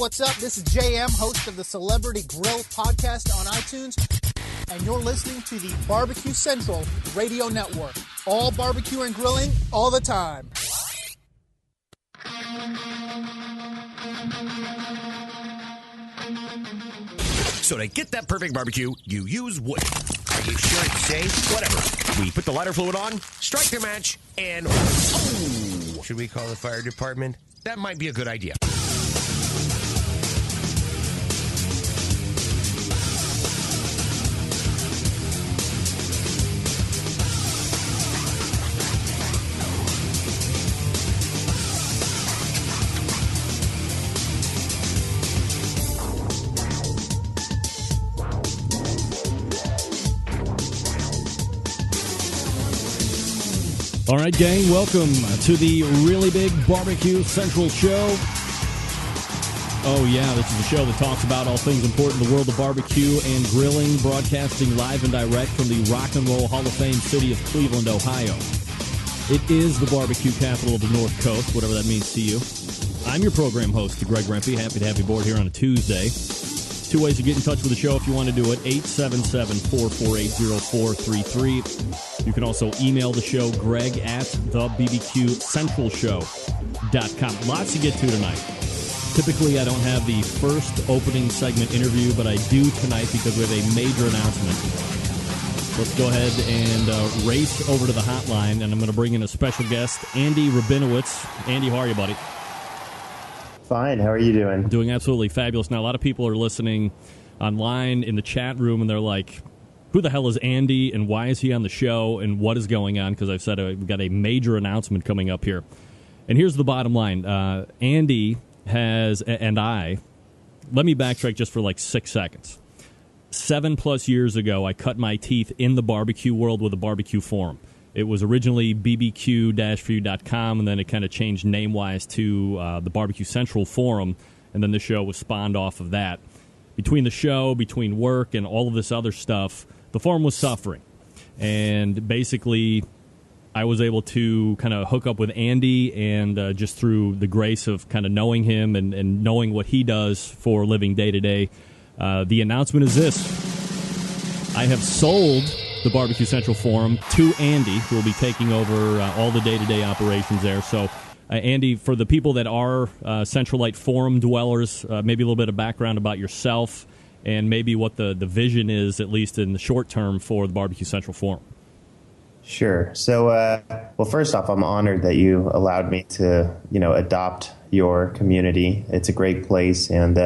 what's up? This is JM, host of the Celebrity Grill podcast on iTunes, and you're listening to the Barbecue Central Radio Network. All barbecue and grilling, all the time. So to get that perfect barbecue, you use wood. Are you sure it's safe? Whatever. We put the lighter fluid on, strike the match, and oh! Should we call the fire department? That might be a good idea. All right, gang, welcome to the Really Big Barbecue Central Show. Oh, yeah, this is a show that talks about all things important in the world of barbecue and grilling, broadcasting live and direct from the Rock and Roll Hall of Fame city of Cleveland, Ohio. It is the barbecue capital of the North Coast, whatever that means to you. I'm your program host, Greg Rempe. Happy to have you aboard here on a Tuesday. Two ways to get in touch with the show if you want to do it, 877-448-0433. You can also email the show, Greg at thebbqcentralshow.com. Lots to get to tonight. Typically, I don't have the first opening segment interview, but I do tonight because we have a major announcement. Let's go ahead and race over to the hotline, and I'm going to bring in a special guest, Andy Rabinowitz. Andy, how are you, buddy? Fine. How are you doing? Doing absolutely fabulous. Now, a lot of people are listening online in the chat room, and they're like, who the hell is Andy, and why is he on the show, and what is going on? Because I've said we've got a major announcement coming up here. And here's the bottom line. Andy has, and I, let me backtrack just for like 6 seconds. 7+ years ago, I cut my teeth in the barbecue world with a barbecue forum. It was originally bbq-view.com, and then it kind of changed name-wise to the Barbecue Central Forum, and then the show was spawned off of that. Between the show, between work, and all of this other stuff, the forum was suffering. And basically, I was able to kind of hook up with Andy, and just through the grace of kind of knowing him and knowing what he does for a living day-to-day, the announcement is this. I have sold the Barbecue Central Forum to Andy, who will be taking over all the day-to-day operations there. So, Andy, for the people that are Centralite Forum dwellers, maybe a little bit of background about yourself and maybe what the vision is, at least in the short term, for the Barbecue Central Forum. Sure. So, well, first off, I'm honored that you allowed me to, adopt your community. It's a great place, and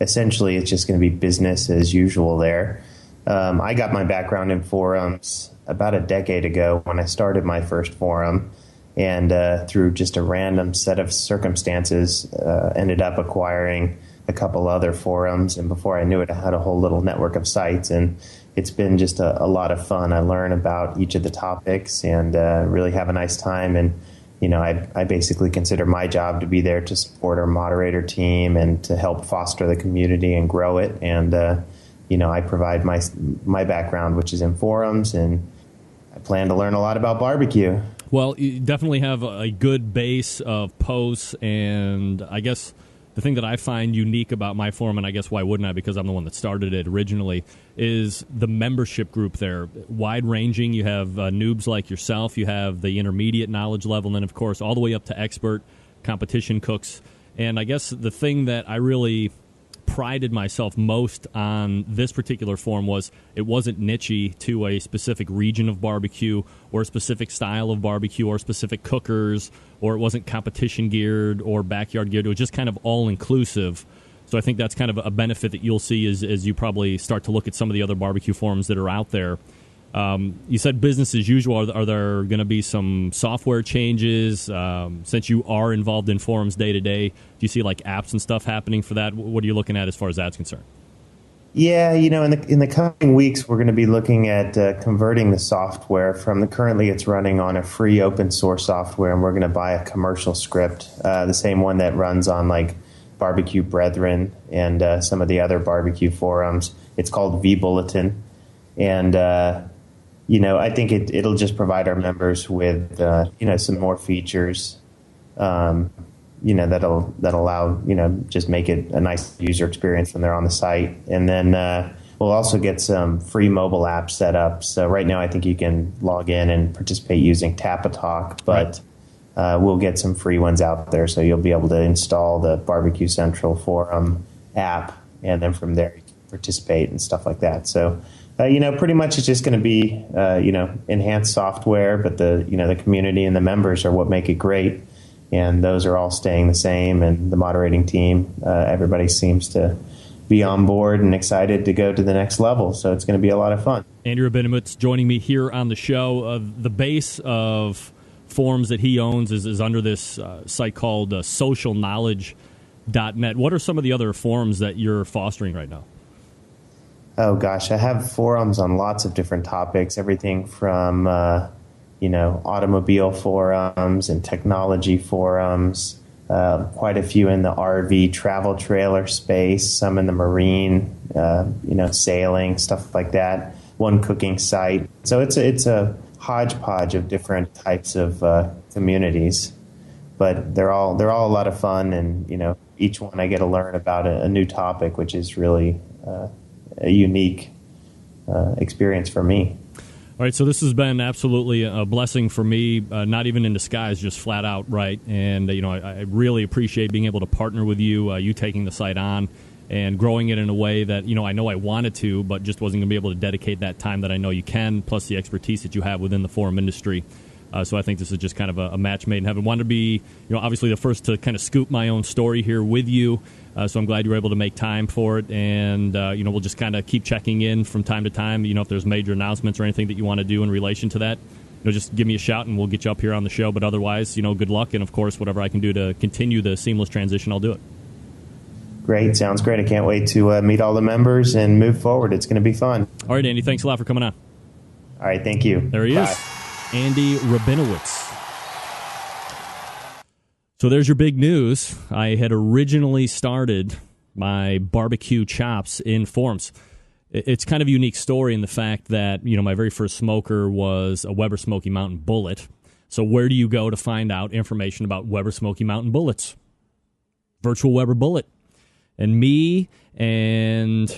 essentially it's just going to be business as usual there. I got my background in forums about a decade ago when I started my first forum, and through just a random set of circumstances, ended up acquiring a couple other forums, and before I knew it, I had a whole little network of sites, and it's been just a lot of fun. I learn about each of the topics and really have a nice time, and I basically consider my job to be there to support our moderator team and to help foster the community and grow it, and I provide my background, which is in forums, and I plan to learn a lot about barbecue. Well, you definitely have a good base of posts, and I guess the thing that I find unique about my forum, and I guess why wouldn't I, because I'm the one that started it originally, is the membership group there. Wide-ranging. You have noobs like yourself. You have the intermediate knowledge level, and then, of course, all the way up to expert competition cooks. And I guess the thing that I really prided myself most on this particular forum was it wasn't niche-y to a specific region of barbecue or a specific style of barbecue or specific cookers, or it wasn't competition geared or backyard geared. It was just kind of all-inclusive. So I think that's kind of a benefit that you'll see as you probably start to look at some of the other barbecue forums that are out there. You said business as usual. Are there going to be some software changes? Since you are involved in forums day to day, do you see like apps and stuff happening for that? What are you looking at as far as that's concerned? Yeah, in the coming weeks, we're going to be looking at converting the software from currently it's running on a free open source software, and we're going to buy a commercial script, the same one that runs on like Barbecue Brethren and some of the other barbecue forums. It's called vBulletin, and I think it'll just provide our members with some more features. that'll allow, just make it a nice user experience when they're on the site. And then we'll also get some free mobile apps set up. So right now I think you can log in and participate using Tap-A-Talk, but we'll get some free ones out there. So you'll be able to install the Barbecue Central Forum app, and then from there you can participate and stuff like that. So, pretty much it's just going to be, enhanced software, but the community and the members are what make it great. And those are all staying the same. And the moderating team, everybody seems to be on board and excited to go to the next level. So it's going to be a lot of fun. Andy Rabinowitz joining me here on the show. The base of forums that he owns is under this site called socialknowledge.net. What are some of the other forums that you're fostering right now? Oh, gosh, I have forums on lots of different topics, everything from, automobile forums and technology forums, quite a few in the RV travel trailer space, some in the marine, sailing, stuff like that, one cooking site. So it's a hodgepodge of different types of communities, but they're all a lot of fun, and, each one I get to learn about a new topic, which is really a unique experience for me. All right, so this has been absolutely a blessing for me, not even in disguise, just flat out, right? And, I really appreciate being able to partner with you, you taking the site on and growing it in a way that, I know I wanted to, but just wasn't going to be able to dedicate that time that I know you can, plus the expertise that you have within the forum industry. So I think this is just kind of a match made in heaven. Wanted to be, obviously the first to kind of scoop my own story here with you. So I'm glad you were able to make time for it. And, we'll just kind of keep checking in from time to time. If there's major announcements or anything that you want to do in relation to that, just give me a shout and we'll get you up here on the show. But otherwise, good luck. And, of course, whatever I can do to continue the seamless transition, I'll do it. Great. Sounds great. I can't wait to meet all the members and move forward. It's going to be fun. All right, Andy, thanks a lot for coming on. All right. Thank you. There he is. Andy Rabinowitz. So there's your big news. I had originally started my barbecue chops in forums. It's kind of a unique story in the fact that, my very first smoker was a Weber Smoky Mountain Bullet. So where do you go to find out information about Weber Smoky Mountain Bullets? Virtual Weber Bullet. And me and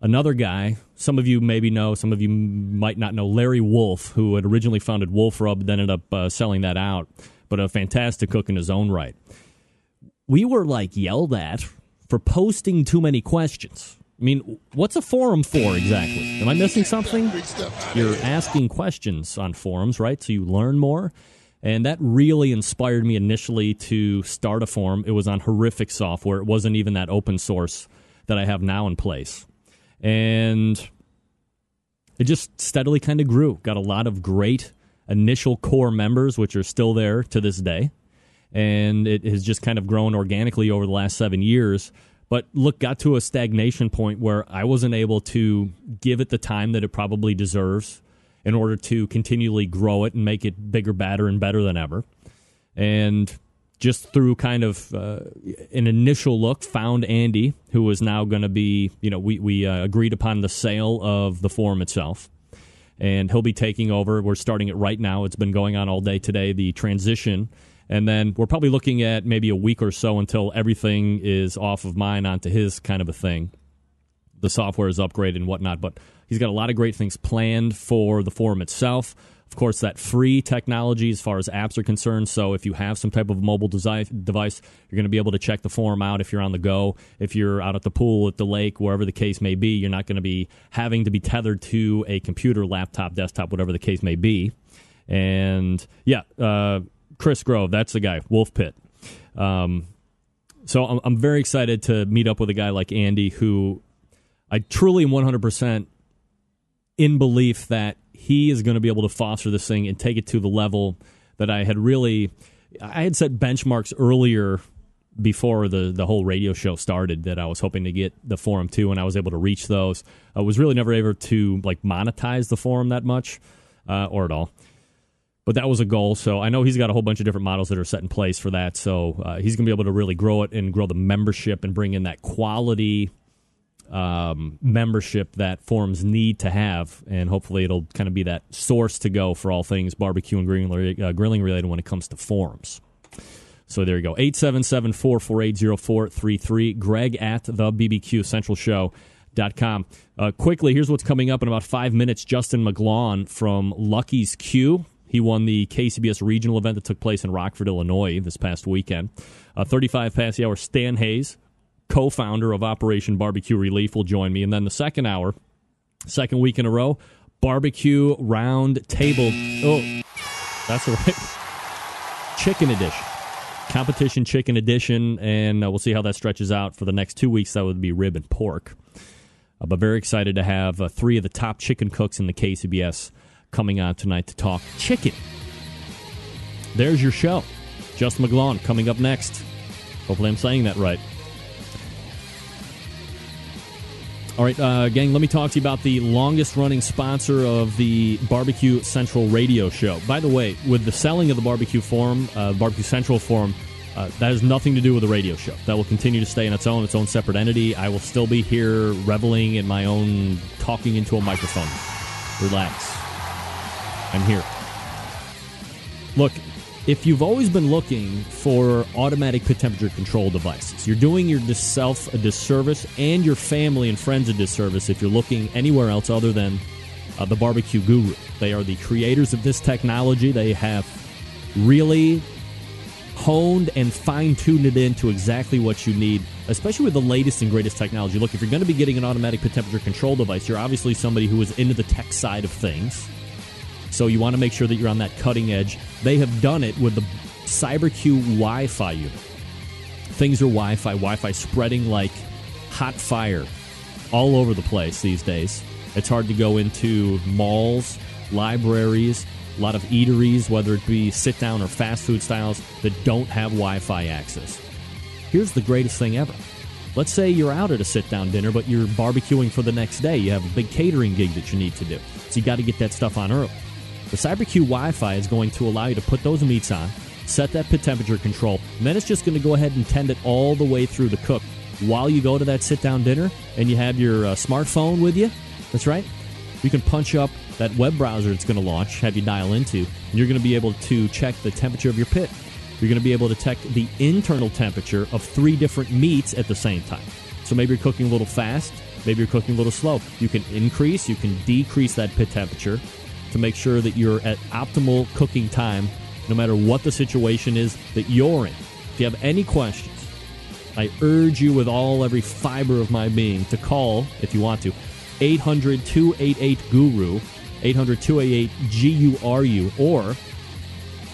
another guy, some of you maybe know, some of you might not know, Larry Wolf, who had originally founded Wolf Rub, then ended up selling that out, but a fantastic cook in his own right. We were yelled at for posting too many questions. I mean, what's a forum for exactly? Am I missing something? You're asking questions on forums, right? So you learn more. And that really inspired me initially to start a forum. It was on horrific software. It wasn't even that open source that I have now in place. And it just steadily kind of grew. Got a lot of great initial core members, which are still there to this day. And it has just kind of grown organically over the last 7 years. But look, got to a stagnation point where I wasn't able to give it the time that it probably deserves in order to continually grow it and make it bigger, badder, and better than ever. And just through kind of an initial look, found Andy, who is now going to be, we agreed upon the sale of the forum itself. And he'll be taking over. We're starting it right now. It's been going on all day today, the transition. And then we're probably looking at maybe a week or so until everything is off of mine onto his kind of a thing. The software is upgraded and whatnot, but he's got a lot of great things planned for the forum itself. Of course, that free technology as far as apps are concerned. So if you have some type of mobile device, you're going to be able to check the forum out if you're on the go. If you're out at the pool, at the lake, wherever the case may be, you're not going to be having to be tethered to a computer, laptop, desktop, whatever the case may be. And Chris Grove, that's the guy, Wolf Pit. So I'm very excited to meet up with a guy like Andy, who I truly am 100% in belief that he is going to be able to foster this thing and take it to the level that I had set benchmarks earlier before the whole radio show started that I was hoping to get the forum to, and I was able to reach those. I was really never able to monetize the forum that much or at all. But that was a goal, so I know he's got a whole bunch of different models that are set in place for that, so he's going to be able to really grow it and grow the membership and bring in that quality membership that forums need to have, and hopefully it'll kind of be that source to go for all things barbecue and grilling related when it comes to forums. So there you go. 877-448-0433. Greg at the BBQCentralShow.com. Quickly, here's what's coming up in about 5 minutes. Justin McGlaun from Lucky's Q. He won the KCBS regional event that took place in Rockford, Illinois this past weekend. 35 past the hour, Stan Hayes, co-founder of Operation BBQ Relief, will join me. And then the second hour, second week in a row, BBQ Round Table. Oh, that's right. Chicken edition. Competition chicken edition, and we'll see how that stretches out for the next 2 weeks. That would be rib and pork. But very excited to have three of the top chicken cooks in the KCBS coming on tonight to talk chicken. There's your show. Justin McGlaun coming up next. Hopefully I'm saying that right. All right, gang, let me talk to you about the longest-running sponsor of the Barbecue Central radio show. By the way, with the selling of the Barbecue Forum, Barbecue Central Forum, that has nothing to do with the radio show. That will continue to stay in its own separate entity. I will still be here reveling in my own talking into a microphone. Relax. I'm here. Look, if you've always been looking for automatic pit temperature control devices, you're doing yourself a disservice and your family and friends a disservice if you're looking anywhere else other than the Barbecue Guru. They are the creators of this technology. They have really honed and fine-tuned it into exactly what you need, especially with the latest and greatest technology. Look, if you're going to be getting an automatic pit temperature control device, you're obviously somebody who is into the tech side of things. So you want to make sure that you're on that cutting edge. They have done it with the CyberQ Wi-Fi unit. Things are Wi-Fi spreading like hot fire all over the place these days. It's hard to go into malls, libraries, a lot of eateries, whether it be sit-down or fast food styles, that don't have Wi-Fi access. Here's the greatest thing ever. Let's say you're out at a sit-down dinner, but you're barbecuing for the next day. You have a big catering gig that you need to do. So you got to get that stuff on early. The CyberQ Wi-Fi is going to allow you to put those meats on, set that pit temperature control, and then it's just going to go ahead and tend it all the way through the cook while you go to that sit-down dinner and you have your smartphone with you. That's right. You can punch up that web browser it's going to launch, have you dial into, and you're going to be able to check the temperature of your pit. You're going to be able to check the internal temperature of 3 different meats at the same time. So maybe you're cooking a little fast, maybe you're cooking a little slow. You can increase, you can decrease that pit temperature to make sure that you're at optimal cooking time no matter what the situation is that you're in. If you have any questions, I urge you with every fiber of my being to call, if you want to, 800-288-GURU, 800-288-GURU, or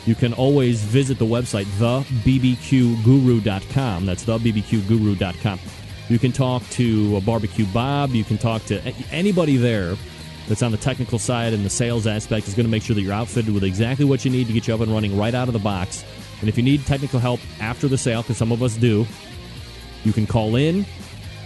you can always visit the website, thebbqguru.com. That's thebbqguru.com. You can talk to Barbecue Bob. You can talk to anybody there that's on the technical side and the sales aspect is going to make sure that you're outfitted with exactly what you need to get you up and running right out of the box. And if you need technical help after the sale, because some of us do, you can call in,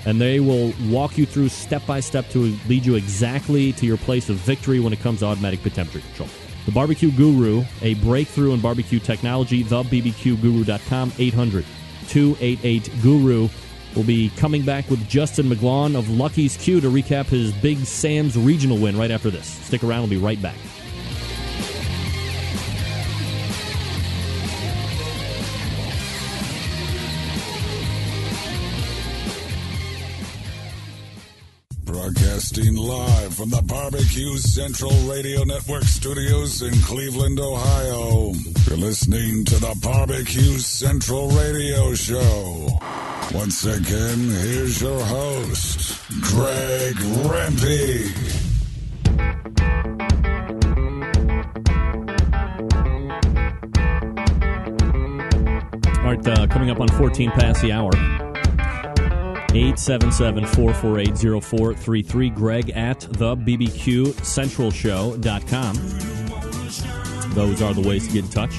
and they will walk you through step-by-step to lead you exactly to your place of victory when it comes to automatic pit temperature control. The Barbecue Guru, a breakthrough in barbecue technology, thebbqguru.com, 800-288-GURU. We'll be coming back with Justin McGlaun of Lucky's Q to recap his Big Sam's regional win right after this. Stick around. We'll be right back. Broadcasting live from the Barbecue Central Radio Network studios in Cleveland, Ohio. You're listening to the Barbecue Central Radio Show. Once again, here's your host, Greg Rempe. All right, coming up on 14 past the hour. 877-448-0433. Greg at thebbqcentralshow.com. Those are the ways to get in touch.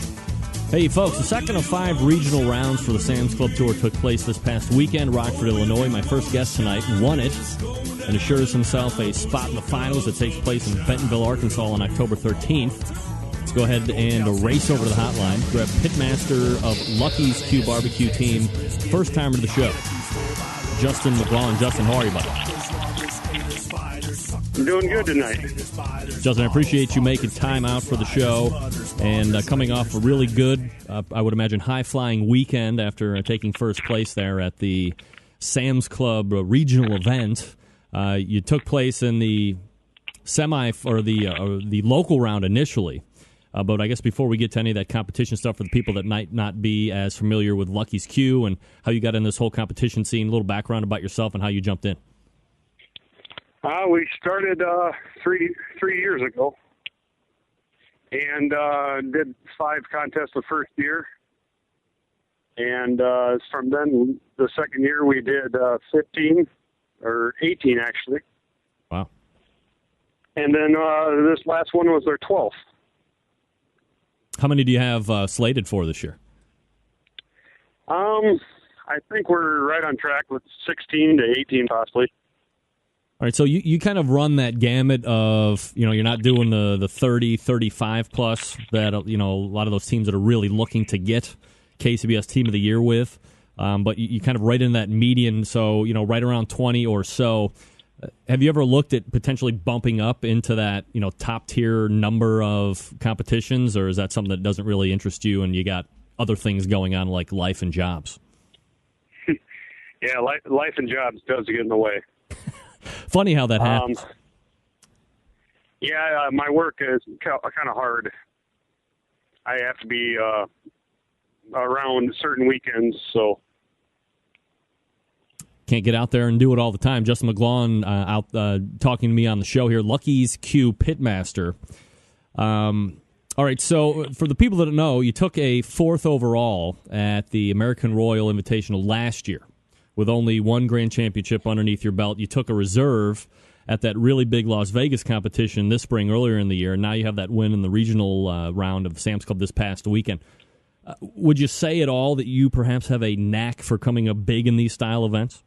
Hey, folks, the second of 5 regional rounds for the Sam's Club Tour took place this past weekend. Rockford, Illinois. My first guest tonight won it and assures himself a spot in the finals that takes place in Bentonville, Arkansas on October 13th. Let's go ahead and race over to the hotline. Grab Pitmaster of Lucky's Q Barbecue team, first timer to the show, Justin McGlaun. Justin, how are you, buddy? I'm doing good tonight. Justin, I appreciate you making time out for the show and coming off a really good, I would imagine, high-flying weekend after taking first place there at the Sam's Club regional event. You took place in the the local round initially. But I guess before we get to any of that competition stuff for the people that might not be as familiar with Lucky's Q and how you got in this whole competition scene, a little background about yourself and how you jumped in. We started 3 years ago and did 5 contests the first year. And from then, the second year, we did 15, or 18 actually. Wow. And then this last one was their 12th. How many do you have slated for this year? I think we're right on track with 16 to 18 possibly. All right, so you kind of run that gamut of, you're not doing the 30, 35 plus that, a lot of those teams that are really looking to get KCBS Team of the Year with, but you kind of right in that median, so, right around 20 or so. Have you ever looked at potentially bumping up into that, top tier number of competitions, or is that something that doesn't really interest you and you got other things going on like life and jobs? Yeah, life and jobs does get in the way. Funny how that happens. Yeah, my work is kind of hard. I have to be around certain weekends, so. Can't get out there and do it all the time. Justin McGlaun out talking to me on the show here. Lucky's Q Pitmaster. All right, so for the people that don't know, you took a 4th overall at the American Royal Invitational last year with only 1 grand championship underneath your belt. You took a reserve at that really big Las Vegas competition this spring earlier in the year, and now you have that win in the regional round of the Sam's Club this past weekend. Would you say at all that you perhaps have a knack for coming up big in these style events?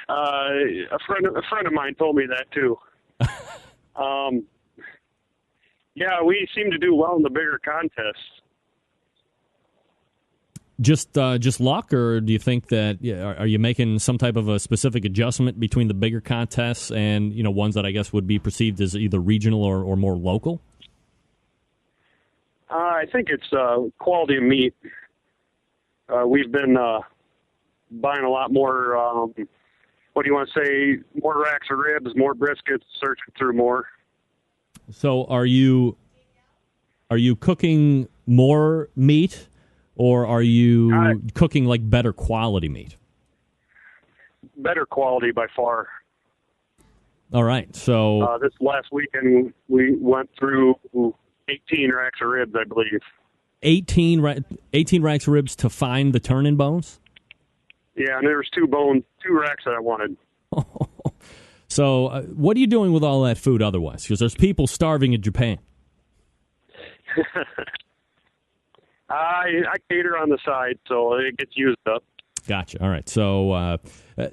A friend of mine told me that too. Yeah, we seem to do well in the bigger contests. Just luck, or do you think that are you making some type of a specific adjustment between the bigger contests and ones that I guess would be perceived as either regional or more local? I think it's quality of meat. We've been buying a lot more, what do you want to say, more racks of ribs, more briskets, searching through more. So are you cooking more meat, or are you cooking like better quality meat? Better quality by far. All right. So this last weekend we went through 18 racks of ribs, I believe. 18 racks of ribs to find the turn-in bones? Yeah, and there was 2 racks that I wanted. So what are you doing with all that food otherwise? Because there's people starving in Japan. I cater on the side, so it gets used up. Gotcha. All right. So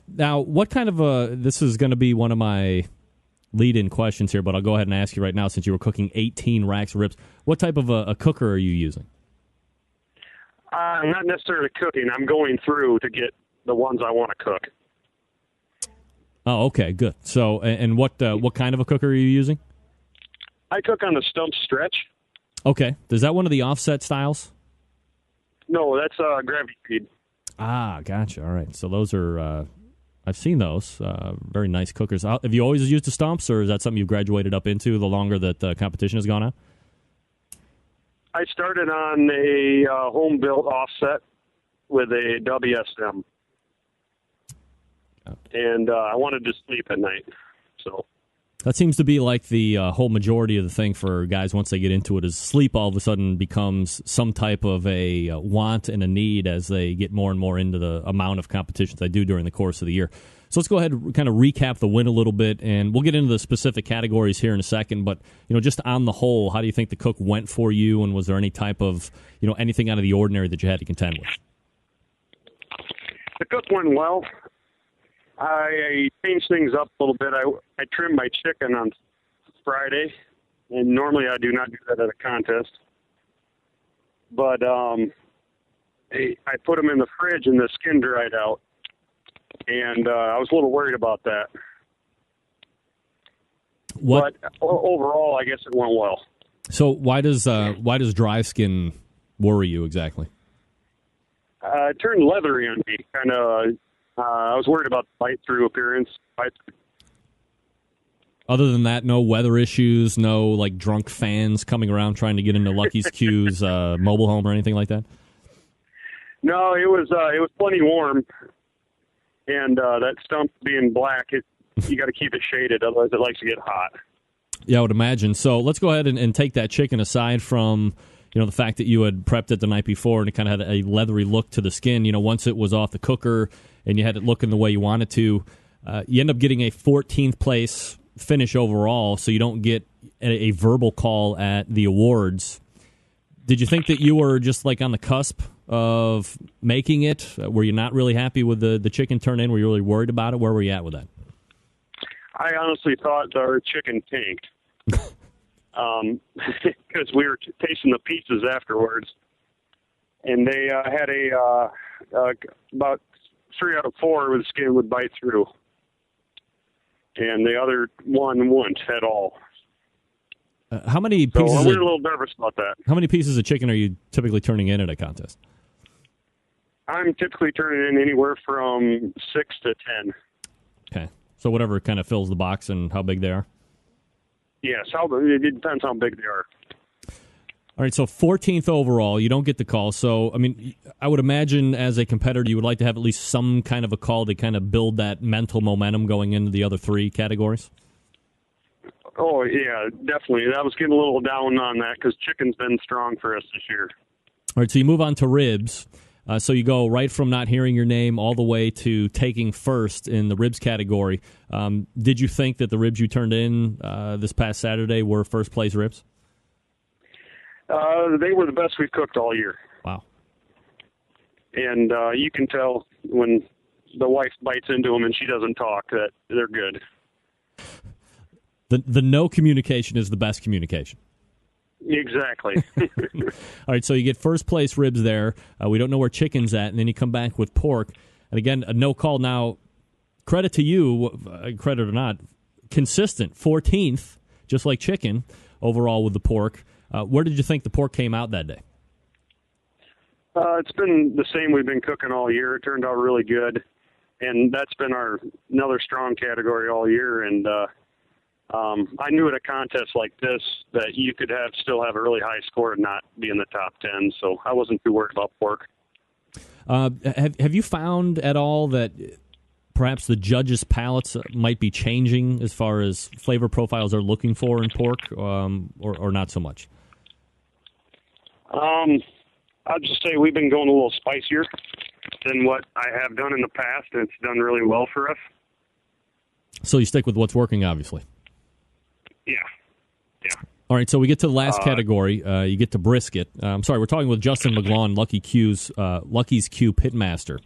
now what kind of this is going to be one of my lead-in questions here, but I'll go ahead and ask you right now since you were cooking 18 racks of ribs. What type of a cooker are you using? Not necessarily cooking. I'm going through to get the ones I want to cook. Oh, okay, good. So, and what kind of a cooker are you using? I cook on the stump stretch. Okay. Is that one of the offset styles? No, that's gravity feed. Ah, gotcha. All right. So those are, I've seen those. Very nice cookers. Have you always used the stumps, or is that something you've graduated up into the longer that the competition has gone on? I started on a home-built offset with a WSM. And I wanted to sleep at night. So that seems to be like the whole majority of the thing for guys once they get into it, is sleep all of a sudden becomes some type of a want and a need as they get more and more into the amount of competitions they do during the course of the year. So let's go ahead and kind of recap the win a little bit, and we'll get into the specific categories here in a second. But, just on the whole, how do you think the cook went for you, and was there any type of, anything out of the ordinary that you had to contend with? The cook went well. I changed things up a little bit. I trimmed my chicken on Friday, and normally I do not do that at a contest. But I put them in the fridge, and the skin dried out. and I was a little worried about that. What? But overall, I guess it went well. So why does dry skin worry you exactly? It turned leathery on me. Kind of. I was worried about the bite-through appearance. Other than that, no weather issues, no like drunk fans coming around trying to get into Lucky's Q's mobile home or anything like that? No, it was plenty warm, and that stump being black, you got to keep it shaded, otherwise it likes to get hot. Yeah, I would imagine. So let's go ahead and take that chicken aside from the fact that you had prepped it the night before and it kind of had a leathery look to the skin. Once it was off the cooker and you had it looking the way you wanted to, you end up getting a 14th place finish overall, so you don't get a verbal call at the awards. Did you think that you were just like on the cusp of making it? Were you not really happy with the chicken turn in? Were you really worried about it? Where were you at with that? I honestly thought our chicken tanked because we were tasting the pieces afterwards, and they had about 3 out of 4 with the skin would bite through. And the other one wouldn't at all. How many pieces? So we're a little nervous about that. How many pieces of chicken are you typically turning in at a contest? I'm typically turning in anywhere from 6 to 10. Okay, so whatever kind of fills the box and how big they are. Yes, it depends how big they are. All right, so 14th overall, you don't get the call. So, I mean, I would imagine as a competitor, you would like to have at least some kind of a call to kind of build that mental momentum going into the other 3 categories. Oh, yeah, definitely. I was getting a little down on that because chicken's been strong for us this year. All right, so you move on to ribs. So you go right from not hearing your name all the way to taking first in the ribs category. Did you think that the ribs you turned in this past Saturday were first-place ribs? They were the best we've cooked all year. Wow. And you can tell when the wife bites into them and she doesn't talk that they're good. The no communication is the best communication. Exactly. All right, so you get first place ribs there. We don't know where chicken's at, and then you come back with pork. And again, a no call. Now, credit to you, credit or not, consistent, 14th, just like chicken, overall with the pork. Where did you think the pork came out that day? It's been the same we've been cooking all year. It turned out really good, and that's been another strong category all year. And I knew at a contest like this that you could still have a really high score and not be in the top 10, so I wasn't too worried about pork. Have you found at all that perhaps the judges' palates might be changing as far as flavor profiles they're looking for in pork, or not so much? I'll just say we've been going a little spicier than what I have done in the past, and it's done really well for us. So you stick with what's working, obviously. Yeah. All right, so we get to the last category. You get to brisket. I'm sorry, we're talking with Justin McGlaun, Lucky's Q Pitmaster.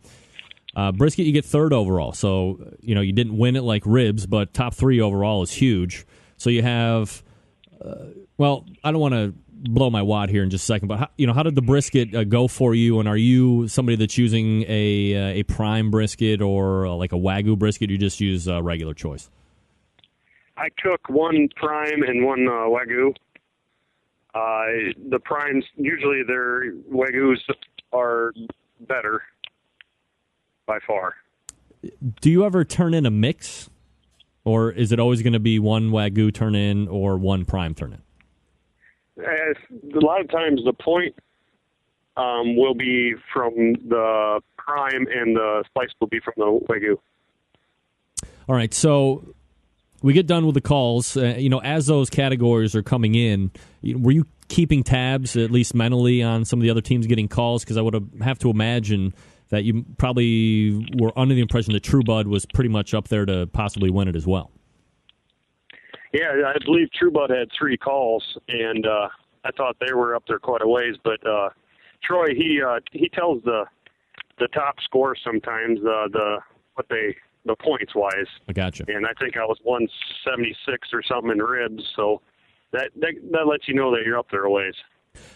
Brisket, you get 3rd overall. So, you didn't win it like ribs, but top 3 overall is huge. So you have, I don't want to blow my wad here in just a second, but how did the brisket go for you? And are you somebody that's using a prime brisket or like a Wagyu brisket? You just use regular choice? I cook 1 prime and 1 Wagyu. The primes, usually their Wagyus are better by far. Do you ever turn in a mix? Or is it always going to be 1 Wagyu turn in or 1 prime turn in? A lot of times the point will be from the prime and the spice will be from the Wagyu. All right, so we get done with the calls. As those categories are coming in, were you keeping tabs, at least mentally, on some of the other teams getting calls? Because I would have to imagine that you probably were under the impression that True Bud was pretty much up there to possibly win it as well. Yeah, I believe True Bud had 3 calls, and I thought they were up there quite a ways. But Troy, he tells the top score sometimes, the points wise. I gotcha. And I think I was 176 or something in ribs, so that lets you know that you're up there a ways.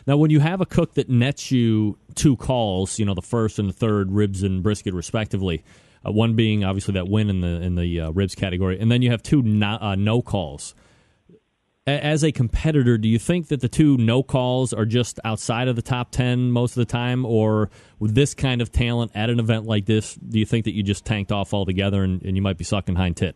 Now, when you have a cook that nets you 2 calls, the first and the third, ribs and brisket respectively, One being obviously that win in the ribs category, and then you have two no calls. As a competitor, do you think that the two no calls are just outside of the top 10 most of the time, or with this kind of talent at an event like this, do you think that you just tanked off altogether and you might be sucking hind tit?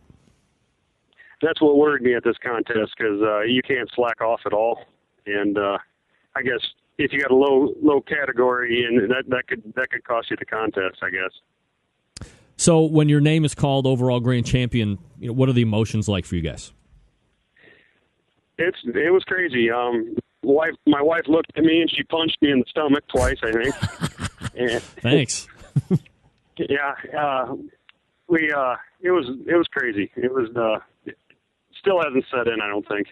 That's what worried me at this contest, because you can't slack off at all, and I guess if you got a low category, and that could cost you the contest, I guess. So when your name is called overall grand champion, what are the emotions like for you guys? It was crazy. My wife looked at me and she punched me in the stomach twice, I think. And, thanks. Yeah, it was crazy. It was still hasn't set in, I don't think.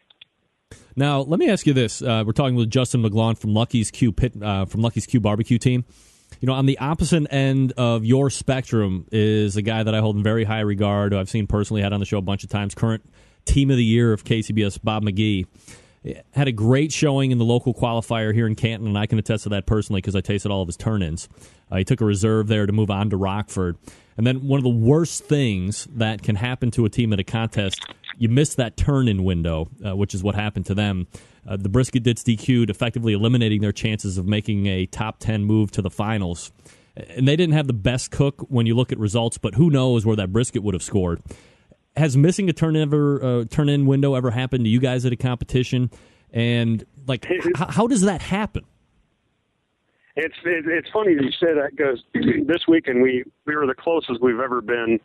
Now let me ask you this: we're talking with Justin McGlaun from Lucky's Q barbecue team. On the opposite end of your spectrum is a guy that I hold in very high regard, who I've seen personally, had on the show a bunch of times. Current Team of the Year of KCBS, Bob McGee, had a great showing in the local qualifier here in Canton, and I can attest to that personally because I tasted all of his turn-ins. He took a reserve there to move on to Rockford. And then one of the worst things that can happen to a team at a contest, you miss that turn-in window, which is what happened to them. The brisket gets DQ'd, effectively eliminating their chances of making a top 10 move to the finals. And they didn't have the best cook when you look at results, but who knows where that brisket would have scored. Has missing a turn-in window ever happened to you guys at a competition? And how does that happen? It's funny that you say that, because this weekend we were the closest we've ever been.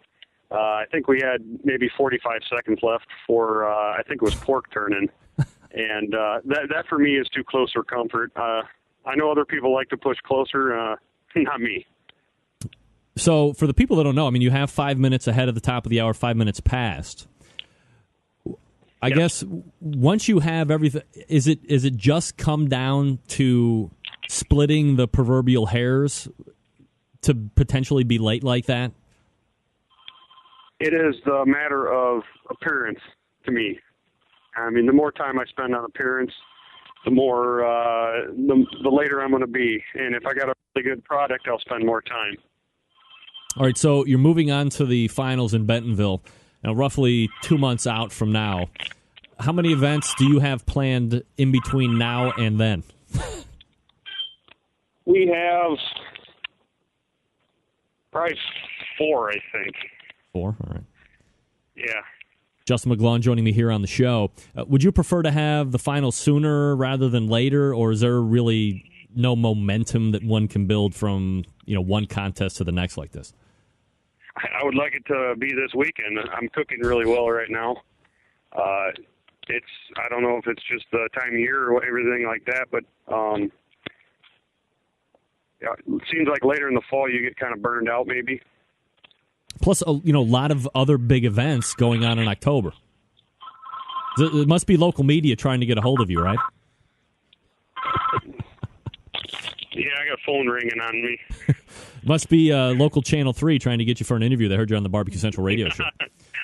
I think we had maybe 45 seconds left for I think it was pork turn-in, and that for me is too close for comfort. I know other people like to push closer, not me. So, for the people that don't know, you have 5 minutes ahead of the top of the hour, 5 minutes past. I guess once you have everything, is it just come down to splitting the proverbial hairs to potentially be late like that? It is the matter of appearance to me. The more time I spend on appearance, the more the later I'm going to be. And if I got a really good product, I'll spend more time. All right, so you're moving on to the finals in Bentonville, now roughly 2 months out from now. How many events do you have planned in between now and then? We have probably 4, I think. 4? All right. Yeah. Justin McGlaun joining me here on the show. Would you prefer to have the finals sooner rather than later, or is there really no momentum that one can build from one contest to the next like this? I would like it to be this weekend. I'm cooking really well right now. I don't know if it's just the time of year or everything like that, but it seems like later in the fall you get kind of burned out maybe. Plus, a lot of other big events going on in October. It must be local media trying to get a hold of you, right? Yeah, I got a phone ringing on me. Must be local Channel 3 trying to get you for an interview. They heard you on the Barbecue Central radio show.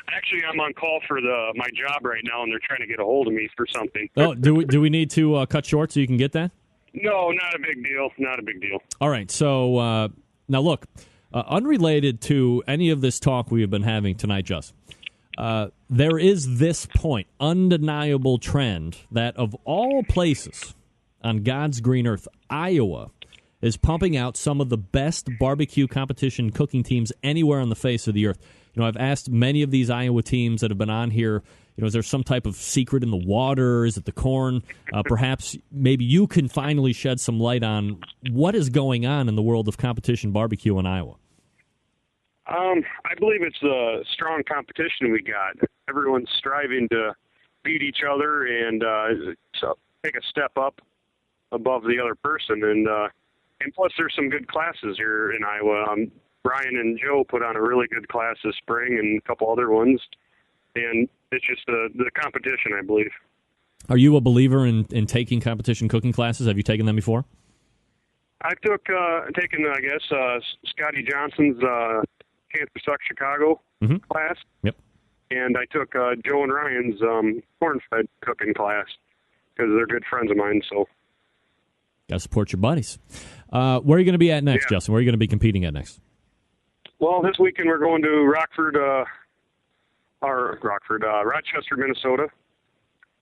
Actually, I'm on call for my job right now, and they're trying to get a hold of me for something. Oh, do we need to cut short so you can get that? No, not a big deal. Not a big deal. All right, so now look, unrelated to any of this talk we have been having tonight, Justin, there is this point, undeniable trend that of all places on God's green earth, Iowa is pumping out some of the best barbecue competition cooking teams anywhere on the face of the earth. I've asked many of these Iowa teams that have been on here, is there some type of secret in the water? Is it the corn? Perhaps maybe you can finally shed some light on what is going on in the world of competition barbecue in Iowa. I believe it's a strong competition we got. Everyone's striving to beat each other and take a step up above the other person. And plus, there's some good classes here in Iowa. Brian and Joe put on a really good class this spring and a couple other ones. And it's just the competition, I believe. Are you a believer in taking competition cooking classes? Have you taken them before? I've taken, I guess, Scotty Johnson's Cancer Suck Chicago class. Yep. And I took Joe and Ryan's corn-fed cooking class because they're good friends of mine. So, got to support your buddies. Where are you going to be at next, Yeah. Justin? Where are you going to be competing at next? Well, this weekend we're going to Rochester, Minnesota,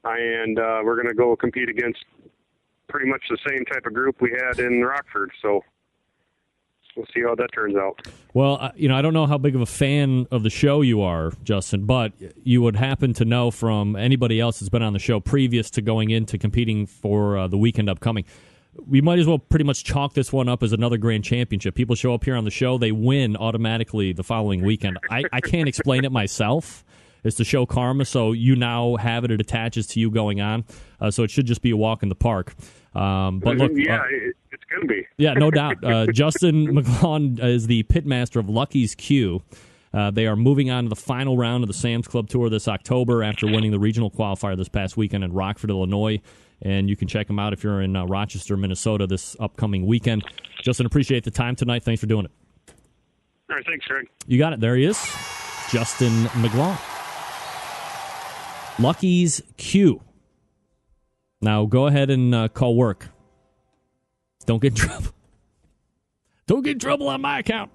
and we're going to go compete against pretty much the same type of group we had in Rockford. So we'll see how that turns out. Well, I don't know how big of a fan of the show you are, Justin, but you would happen to know from anybody else that's been on the show previous to going into competing for the weekend upcoming. We might as well pretty much chalk this one up as another grand championship. People show up here on the show, they win automatically the following weekend. I can't explain it myself. It's the show karma, so you now have it. It attaches to you going on. So it should just be a walk in the park. But look, it's going to be. Yeah, no doubt. Justin McGlaun is the pitmaster of Lucky's Q. They are moving on to the final round of the Sam's Club Tour this October after winning the regional qualifier this past weekend in Rockford, Illinois. And you can check them out if you're in Rochester, Minnesota this upcoming weekend. Justin, appreciate the time tonight. Thanks for doing it. All right, thanks, Greg. You got it. There he is, Justin McGlaun. Lucky's Q. Now go ahead and call work. Don't get in trouble. Don't get in trouble on my account.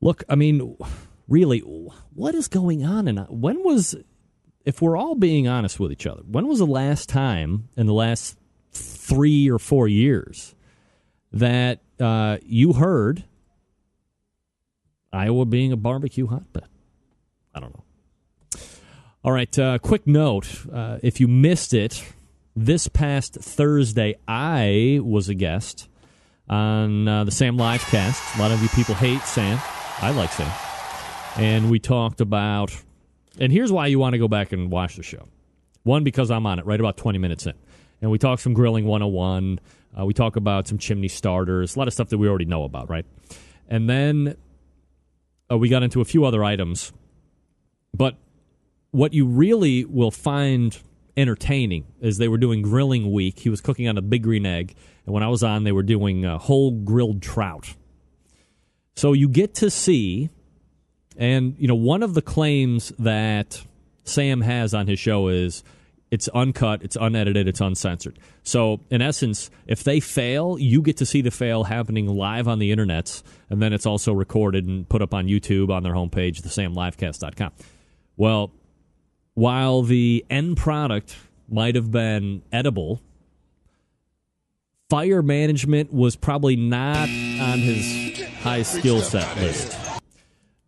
Look, I mean, really, what is going on? And if we're all being honest with each other, when was the last time in the last 3 or 4 years that you heard Iowa being a barbecue hotbed? I don't know. All right, quick note. If you missed it, this past Thursday, I was a guest on the Sam Livecast. A lot of you people hate Sam. I like Sam. And we talked about, and here's why you want to go back and watch the show. One, because I'm on it right about 20 minutes in. And we talked some Grilling 101. We talk about some chimney starters, a lot of stuff that we already know about, right? And then we got into a few other items. But what you really will find entertaining is they were doing grilling week. He was cooking on a big green egg. And when I was on, they were doing whole grilled trout. So you get to see, and one of the claims that Sam has on his show is it's uncut, it's unedited, it's uncensored. So in essence, if they fail, you get to see the fail happening live on the internet, and then it's also recorded and put up on YouTube on their homepage, thesamlivecast.com. Well, while the end product might have been edible, fire management was probably not on his high skill set list.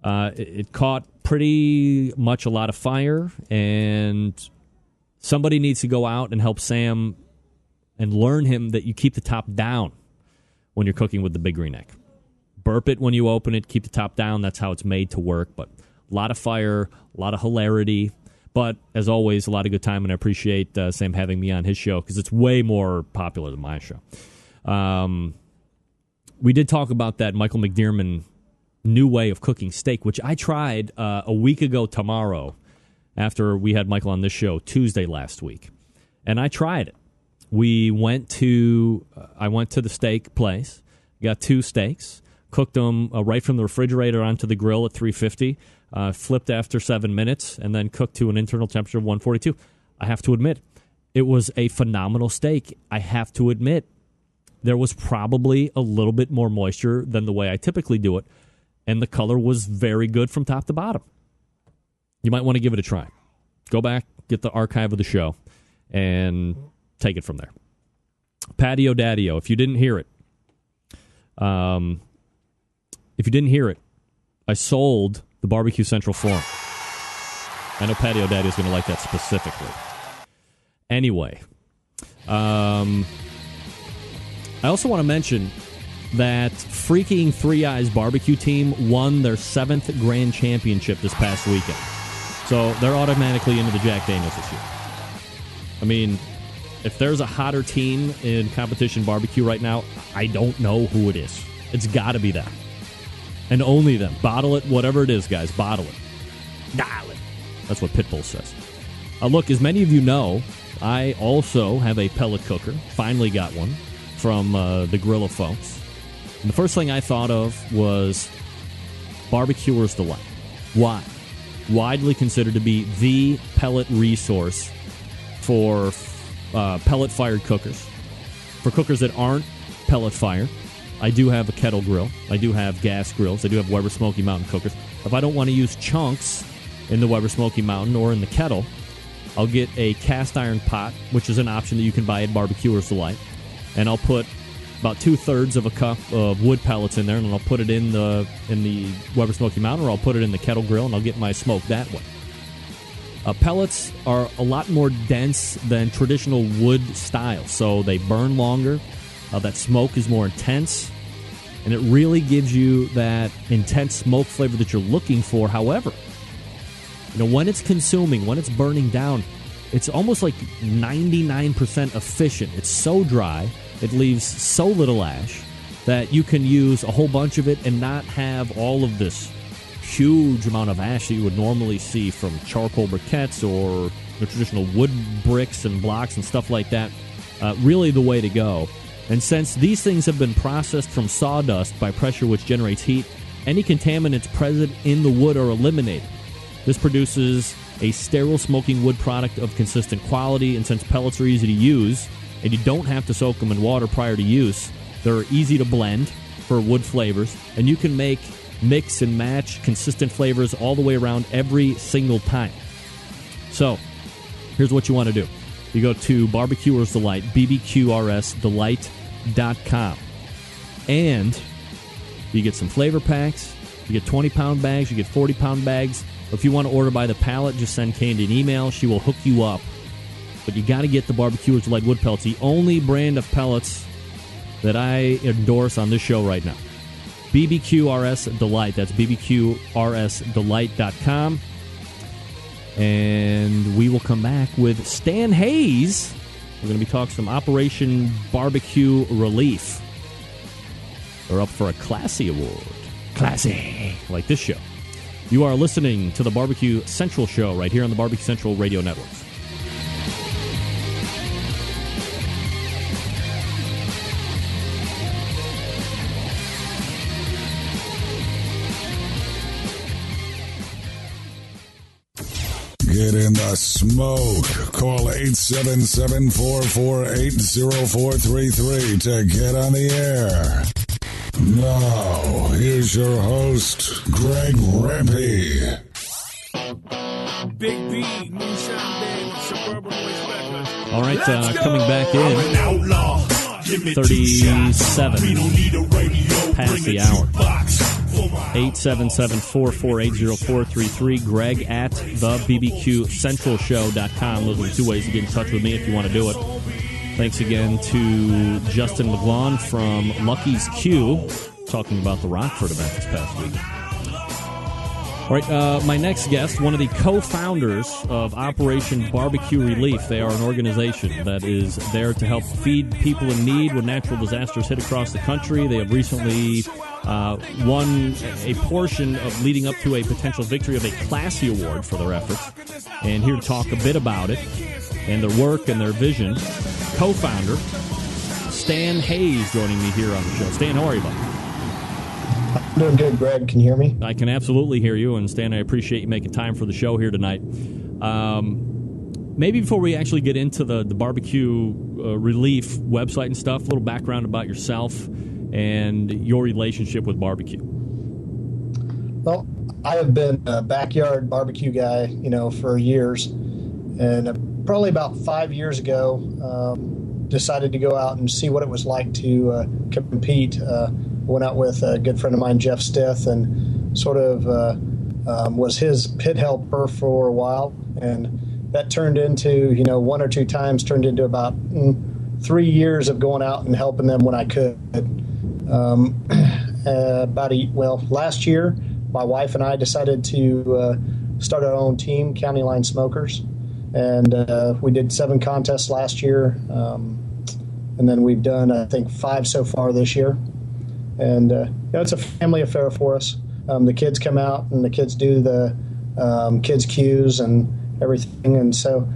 It caught pretty much a lot of fire, and somebody needs to go out and help Sam and learn him that you keep the top down when you're cooking with the big green egg. Burp it when you open it, keep the top down. That's how it's made to work. But a lot of fire, a lot of hilarity. But as always, a lot of good time, and I appreciate Sam having me on his show because it's way more popular than my show. We did talk about that Michael McDearman new way of cooking steak, which I tried a week ago tomorrow after we had Michael on this show Tuesday last week. And I tried it. I went to the steak place, got 2 steaks, cooked them right from the refrigerator onto the grill at 350, flipped after 7 minutes, and then cooked to an internal temperature of 142. I have to admit, it was a phenomenal steak. I have to admit, there was probably a little bit more moisture than the way I typically do it, and the color was very good from top to bottom. You might want to give it a try. Go back, get the archive of the show, and take it from there. Patio Daddio, if you didn't hear it, I sold the Barbecue Central Forum. I know Patio Daddy is going to like that specifically. Anyway, I also want to mention that freaking Three Eyes Barbecue team won their 7th Grand Championship this past weekend. So they're automatically into the Jack Daniels this year. I mean, if there's a hotter team in competition barbecue right now, I don't know who it is. It's got to be them. And only them. Bottle it, whatever it is, guys. Bottle it. Dial it. That's what Pitbull says. Look, as many of you know, I also have a pellet cooker. Finally got one from the Grilla folks. And the first thing I thought of was Barbecuer's Delight. Why? Widely considered to be the pellet resource for pellet-fired cookers. For cookers that aren't pellet-fired, I do have a kettle grill. I do have gas grills. I do have Weber Smoky Mountain cookers. If I don't want to use chunks in the Weber Smoky Mountain or in the kettle, I'll get a cast iron pot, which is an option that you can buy at Barbecuers Delight, and I'll put about 2/3 of a cup of wood pellets in there, and then I'll put it in the Weber Smoky Mountain, or I'll put it in the kettle grill, and I'll get my smoke that way. Pellets are a lot more dense than traditional wood style, so they burn longer. That smoke is more intense, and it really gives you that intense smoke flavor that you're looking for. However, when it's consuming, when it's burning down, it's almost like 99% efficient. It's so dry, it leaves so little ash that you can use a whole bunch of it and not have all of this huge amount of ash that you would normally see from charcoal briquettes or the traditional wood bricks and blocks and stuff like that. Really the way to go. And since these things have been processed from sawdust by pressure, which generates heat, any contaminants present in the wood are eliminated. This produces a sterile smoking wood product of consistent quality, and since pellets are easy to use and you don't have to soak them in water prior to use, they're easy to blend for wood flavors, and you can mix and match consistent flavors all the way around every single time. So, here's what you want to do. You go to Barbecuers Delight, bbqrsdelight.com, and you get some flavor packs. You get 20-pound bags, you get 40-pound bags. If you want to order by the pallet, just send Candy an email. She will hook you up. But you got to get the Barbecuers Delight wood pellets, the only brand of pellets that I endorse on this show right now. BBQRS Delight. That's bbqrsdelight.com. And we will come back with Stan Hayes. We're going to be talking some Operation BBQ Relief. They're up for a Classy Award. Classy. Like this show. You are listening to the Barbecue Central Show right here on the Barbecue Central Radio Networks. Get in the smoke. Call 877-448-0433 to get on the air. Now, here's your host, Greg Rempe. Big B, Moonshine Band, Suburban Noise Records. All right, coming back in, 37 past the hour. 877-448-0433. Greg at thebbqcentralshow.com. Those are the two ways to get in touch with me if you want to do it. Thanks again to Justin McGlaun from Lucky's Q, talking about the Rockford event this past week. All right, my next guest, one of the co-founders of Operation BBQ Relief. They are an organization that is there to help feed people in need when natural disasters hit across the country. They have recently won a portion of leading up to a potential victory of a Classy Award for their efforts. And here to talk a bit about it and their work and their vision, co-founder Stan Hayes joining me here on the show. Stan, how are you, buddy? I'm doing good, Greg. Can you hear me? I can absolutely hear you. And Stan, I appreciate you making time for the show here tonight. Maybe before we actually get into the barbecue relief website and stuff, a little background about yourself and your relationship with barbecue. Well, I have been a backyard barbecue guy, for years. And probably about 5 years ago, decided to go out and see what it was like to compete. Went out with a good friend of mine, Jeff Stith, and sort of was his pit helper for a while. And that turned into, one or two times turned into about 3 years of going out and helping them when I could. Last year, my wife and I decided to start our own team, County Line Smokers. And we did 7 contests last year. And then we've done, I think, 5 so far this year. And it's a family affair for us. The kids come out and the kids do the kids' cues and everything. And so,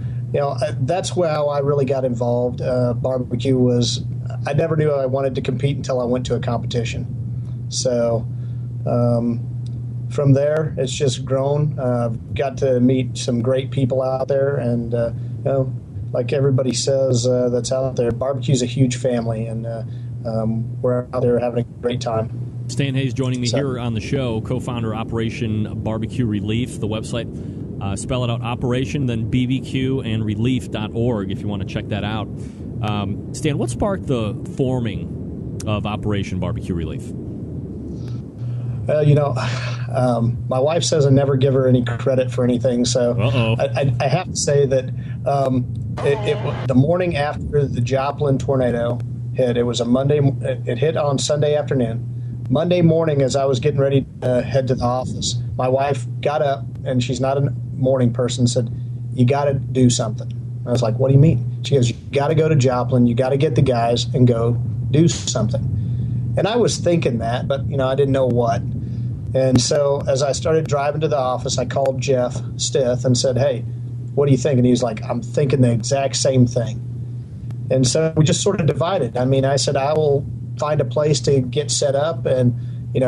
that's how I really got involved. Barbecue was, I never knew I wanted to compete until I went to a competition. So from there, it's just grown. Got to meet some great people out there. And, like everybody says that's out there, barbecue's a huge family. And we're out there having a great time. Stan Hayes joining me here on the show, co-founder Operation BBQ Relief, the website. Spell it out, Operation, then BBQ and Relief.org if you want to check that out. Stan, what sparked the forming of Operation BBQ Relief? My wife says I never give her any credit for anything, so I have to say that the morning after the Joplin tornado hit, it was a Monday. It hit on Sunday afternoon. Monday morning, as I was getting ready to head to the office, my wife got up, and she's not a morning person, said, "You got to do something." I was like, "What do you mean?" She goes, "You got to go to Joplin. You got to get the guys and go do something." And I was thinking that, but I didn't know what. And so as I started driving to the office, I called Jeff Stith and said, "Hey, what do you think?" And he's like, "I'm thinking the exact same thing." And so we just sort of divided. I said, "I will find a place to get set up and,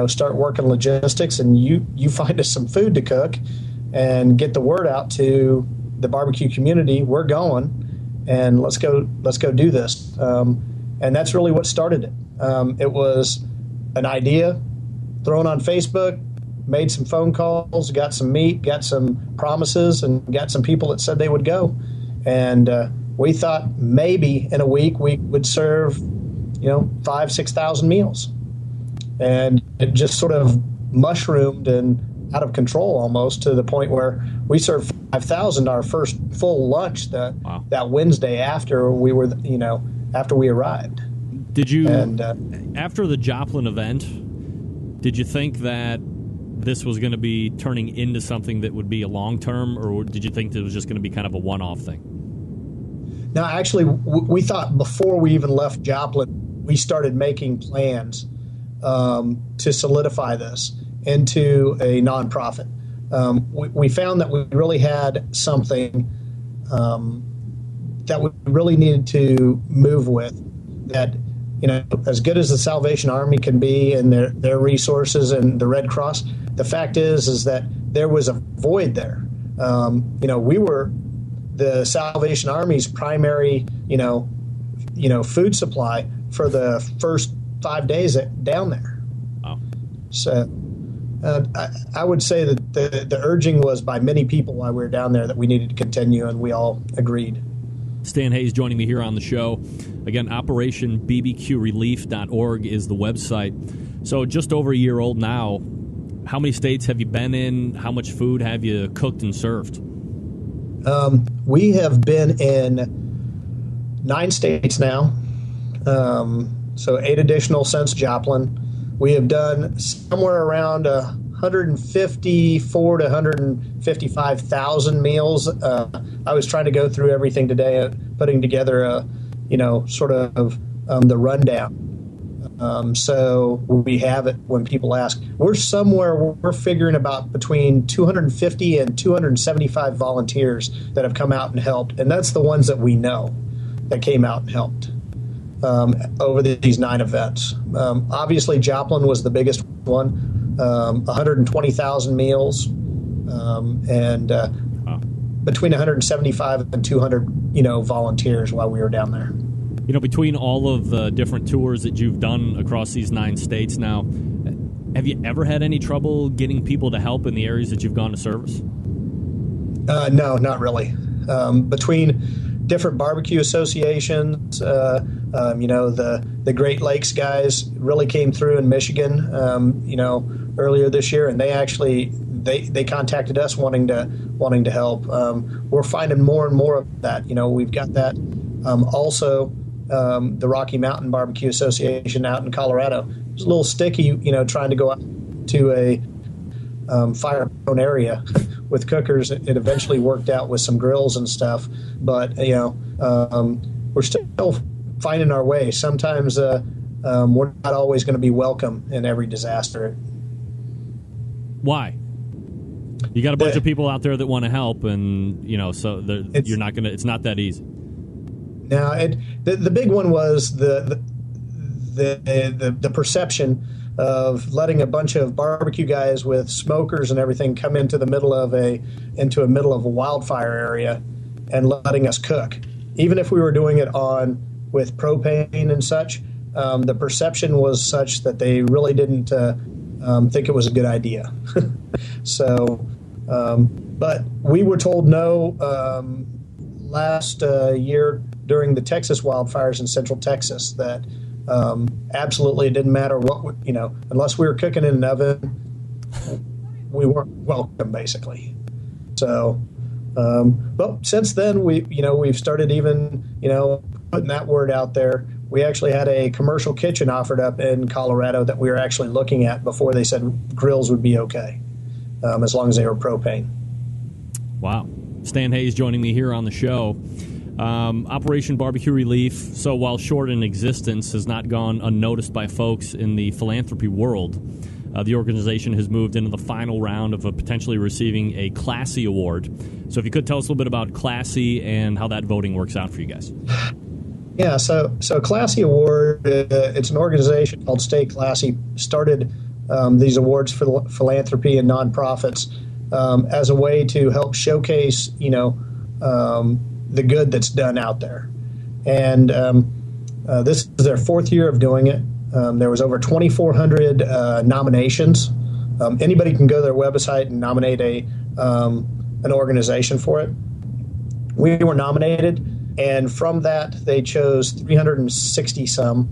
start working logistics, and you find us some food to cook and get the word out to the barbecue community. We're going, and let's go do this." And that's really what started it. It was an idea thrown on Facebook, made some phone calls, got some meat, got some promises, and got some people that said they would go. And we thought maybe in a week we would serve, 5,000-6,000 meals. And it just sort of mushroomed and out of control almost, to the point where we served 5,000 our first full lunch that Wednesday after we were, after we arrived. Did you, after the Joplin event, did you think that this was going to be turning into something that would be a long-term, or did you think it was just going to be kind of a one-off thing? No, actually, we thought before we even left Joplin, we started making plans to solidify this into a nonprofit. We found that we really had something that we really needed to move with, that as good as the Salvation Army can be and their resources and the Red Cross, the fact is that there was a void there. We were the Salvation Army's primary, food supply for the first 5 days down there. Wow. So I would say that the urging was by many people while we were down there that we needed to continue, and we all agreed. Stan Hayes joining me here on the show. Again, Operation BBQRelief.org is the website. So just over a year old now. How many states have you been in? How much food have you cooked and served? We have been in 9 states now, so 8 additional since Joplin. We have done somewhere around 154 to 155,000 meals. I was trying to go through everything today, putting together sort of the rundown. So we have it when people ask. We're figuring about between 250 and 275 volunteers that have come out and helped, and that's the ones that we know that came out and helped over these 9 events. Obviously, Joplin was the biggest one, 120,000 meals, and between 175 and 200, volunteers while we were down there. Between all of the different tours that you've done across these 9 states now, have you ever had any trouble getting people to help in the areas that you've gone to service? No, not really. Between different barbecue associations, the Great Lakes guys really came through in Michigan, earlier this year, and they contacted us wanting to help. We're finding more and more of that. We've got that. Also, the Rocky Mountain Barbecue Association out in Colorado. It was a little sticky, trying to go out to a fire-prone area with cookers. It eventually worked out with some grills and stuff, but we're still finding our way. Sometimes we're not always going to be welcome in every disaster. Why? You got a bunch of people out there that want to help, and so you're not gonna. It's not that easy. Now, the big one was the perception of letting a bunch of barbecue guys with smokers and everything come into a middle of a wildfire area and letting us cook. Even if we were doing it with propane and such, the perception was such that they really didn't think it was a good idea. So, but we were told no last year during the Texas wildfires in Central Texas that absolutely it didn't matter what, unless we were cooking in an oven, we weren't welcome, basically. So, but since then we've started even, putting that word out there. We actually had a commercial kitchen offered up in Colorado that we were actually looking at before they said grills would be okay, as long as they were propane. Wow. Stan Hayes joining me here on the show. Operation BBQ Relief, so while short in existence, has not gone unnoticed by folks in the philanthropy world. The organization has moved into the final round of potentially receiving a Classy Award. So if you could tell us a little bit about Classy and how that voting works out for you guys. Yeah, so Classy Award, it's an organization called Stay Classy, started these awards for philanthropy and nonprofits as a way to help showcase, the good that's done out there. And this is their fourth year of doing it. There was over 2,400 nominations. Anybody can go to their website and nominate an organization for it. We were nominated, and from that they chose 360 some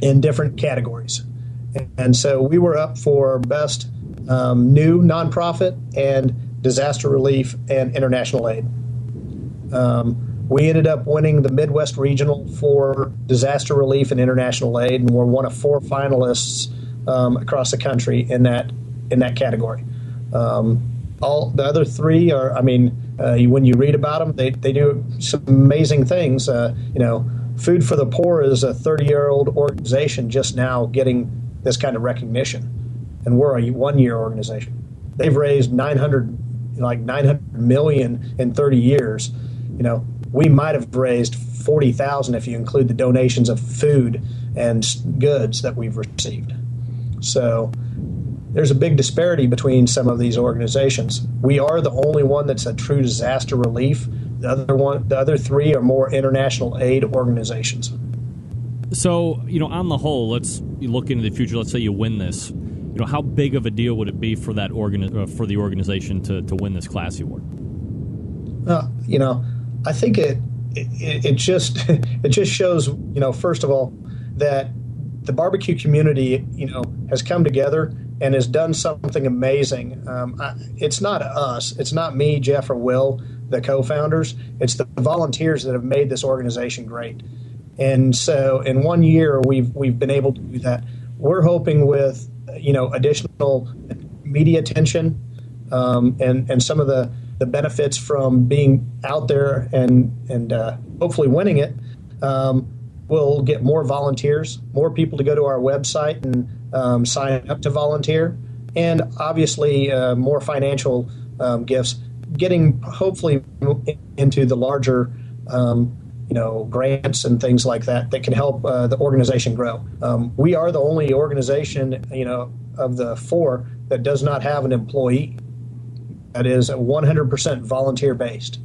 in different categories. And so we were up for best new nonprofit and disaster relief and international aid. We ended up winning the Midwest Regional for disaster relief and international aid, and we're one of 4 finalists across the country in that category. All the other 3 are, when you read about them, they do some amazing things. Food for the Poor is a 30-year-old organization just now getting this kind of recognition, and we're a 1-year organization. They've raised $900 million in 30 years. We might have raised $40,000 if you include the donations of food and goods that we've received. So there's a big disparity between some of these organizations. We are the only one that's a true disaster relief. The other 3 are more international aid organizations. So, on the whole, let's look into the future. Let's say you win this. How big of a deal would it be for that for the organization to win this Classy Award? I think it just shows, first of all, that the barbecue community, has come together and has done something amazing. It's not us. It's not me, Jeff, or Will, the co-founders. It's the volunteers that have made this organization great. And so in 1 year, we've been able to do that. We're hoping with, additional media attention and some of the benefits from being out there and hopefully winning it, we'll get more volunteers, more people to go to our website and sign up to volunteer, and obviously more financial gifts, getting hopefully into the larger grants and things like that can help the organization grow. We are the only organization, of the 4 that does not have an employee. That is 100% volunteer-based.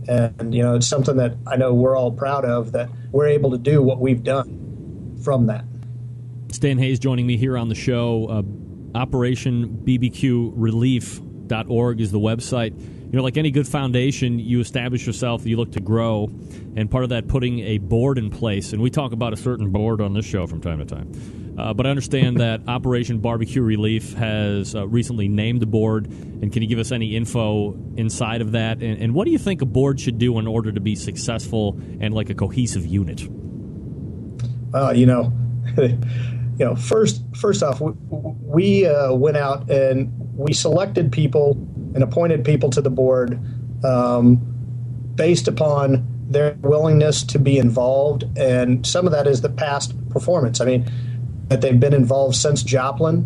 And, it's something that I know we're all proud of, that we're able to do what we've done from that. Stan Hayes joining me here on the show. Operation BBQ Relief.org is the website. Like any good foundation, you establish yourself, you look to grow, and part of that putting a board in place. And we talk about a certain board on this show from time to time. But I understand that Operation BBQ Relief has recently named a board. And can you give us any info inside of that? And what do you think a board should do in order to be successful and like a cohesive unit? First off, we went out and we selected people and appointed people to the board based upon their willingness to be involved, and some of that is the past performance. That they've been involved since Joplin.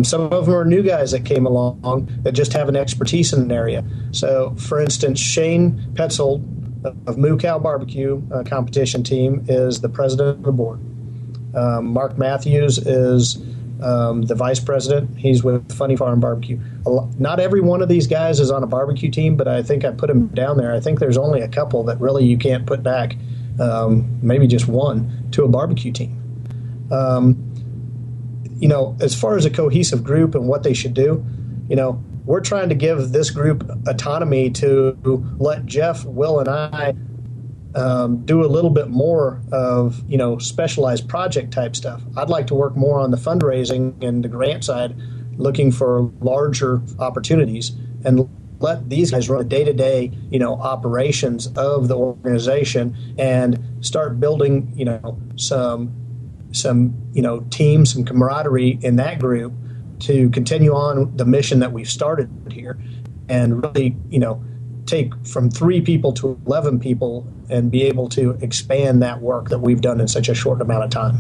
Some of them are new guys that came along that just have an expertise in an area. So, for instance, Shane Petzold of Moo Cow Barbecue competition team is the president of the board. Mark Matthews is the vice president. He's with Funny Farm Barbecue. Not every one of these guys is on a barbecue team, but I think I put them down there. I think there's only a couple that really you can't put back. maybe just one, to a barbecue team. As far as a cohesive group and what they should do, we're trying to give this group autonomy to let Jeff, Will, and I do a little bit more of, specialized project type stuff. I'd like to work more on the fundraising and the grant side, looking for larger opportunities, and let these guys run the day-to-day, operations of the organization and start building, some team, some camaraderie in that group to continue on the mission that we've started here, and really, take from 3 people to 11 people and be able to expand that work that we've done in such a short amount of time.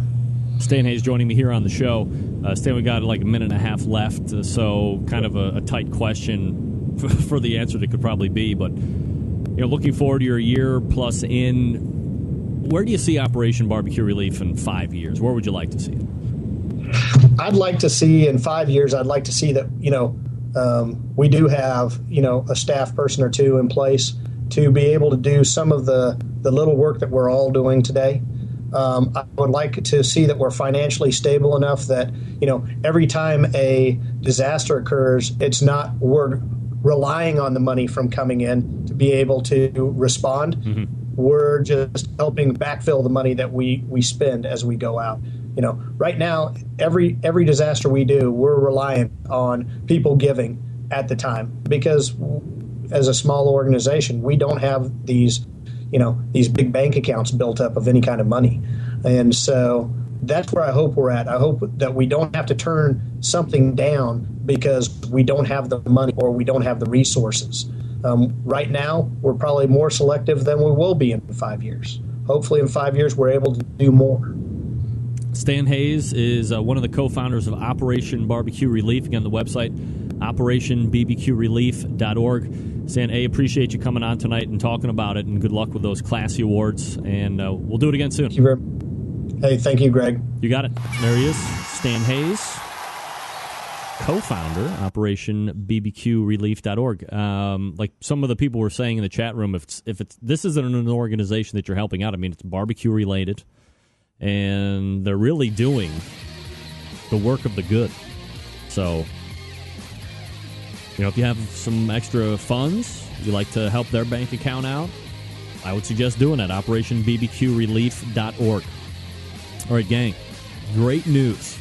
Stan Hayes joining me here on the show. Stan, we got like a minute and a half left, so kind of a tight question for the answer that could probably be. But looking forward to your year plus in, where do you see Operation BBQ Relief in 5 years? Where would you like to see it? I'd like to see in 5 years. I'd like to see that we do have a staff person or 2 in place to be able to do some of the little work that we're all doing today. I would like to see that we're financially stable enough that, every time a disaster occurs, it's not we're relying on the money from coming in to be able to respond. Mm-hmm. We're just helping backfill the money that we spend as we go out. Right now, every disaster we do, we're reliant on people giving at the time, because as a small organization, we don't have these big bank accounts built up of any kind of money. And so that's where I hope we're at. I hope that we don't have to turn something down because we don't have the money or we don't have the resources. Right now, we're probably more selective than we will be in 5 years. Hopefully in 5 years, we're able to do more. Stan Hayes is one of the co-founders of Operation BBQ Relief. Again, the website, operationbbqrelief.org. Stan, appreciate you coming on tonight and talking about it, and good luck with those classy awards. And we'll do it again soon. Thank you, Greg. You got it. There he is, Stan Hayes, co-founder, operationbbqrelief.org. Like some of the people were saying in the chat room, if it's this isn't an organization that you're helping out, I mean, it's barbecue related, and they're really doing the work of the good. So, if you have some extra funds, you like to help their bank account out, I would suggest doing that, operationbbqrelief.org. All right, gang, great news.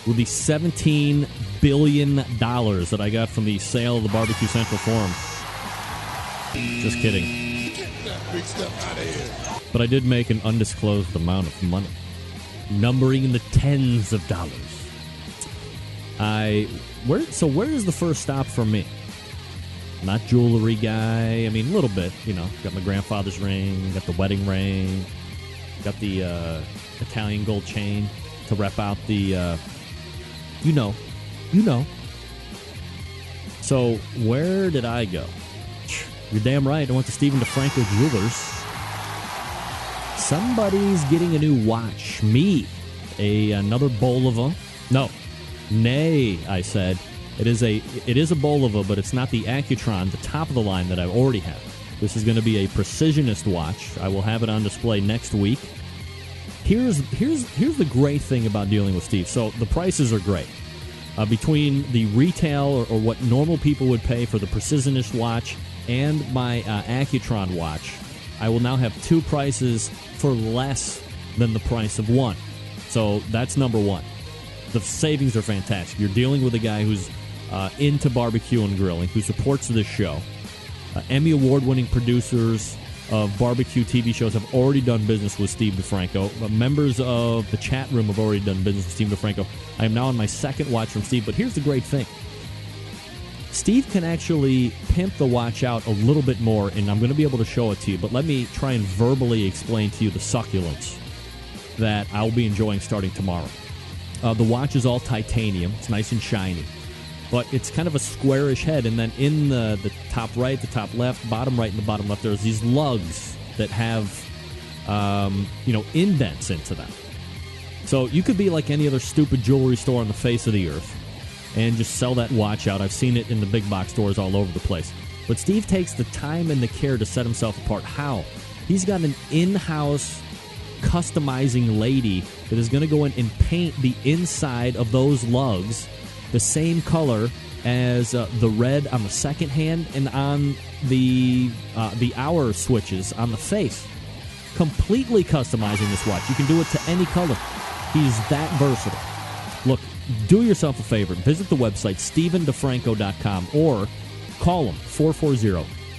With the $17 billion that I got from the sale of the Barbecue Central Forum. Just kidding. Get that big stuff out of here. But I did make an undisclosed amount of money, numbering in the tens of dollars. Where is the first stop for me? Not jewelry guy. I mean, a little bit, Got my grandfather's ring, got the wedding ring, got the Italian gold chain to rep out the, So where did I go? You're damn right. I went to Stephen DeFranco Jewelers. Somebody's getting a new watch. Me. Another Bolova. No. Nay, I said. It is a Bolova, but it's not the Accutron, the top of the line that I already have. This is going to be a Precisionist watch. I will have it on display next week. Here's the great thing about dealing with Steve. So the prices are great. Between the retail or what normal people would pay for the Precisionist watch and my Accutron watch, I will now have 2 prices for less than the price of one. So that's number one. The savings are fantastic. You're dealing with a guy who's into barbecue and grilling, who supports this show. Emmy Award-winning producers of barbecue TV shows have already done business with Steve DeFranco. Members of the chat room have already done business with Steve DeFranco. I am now on my second watch from Steve, but here's the great thing. Steve can actually pimp the watch out a little bit more, and I'm going to be able to show it to you, but let me try and verbally explain to you the succulence that I'll be enjoying starting tomorrow. The watch is all titanium. It's nice and shiny. But it's kind of a squarish head, and then in the top right, the top left, bottom right, and the bottom left, there's these lugs that have, indents into them. So you could be like any other stupid jewelry store on the face of the earth and just sell that watch out. I've seen it in the big box stores all over the place. But Steve takes the time and the care to set himself apart. How? He's got an in-house customizing lady that is going to go in and paint the inside of those lugs the same color as the red on the second hand and on the hour switches on the face. Completely customizing this watch. You can do it to any color. He's that versatile. Look, do yourself a favor. Visit the website, StephenDeFranco.com, or call him,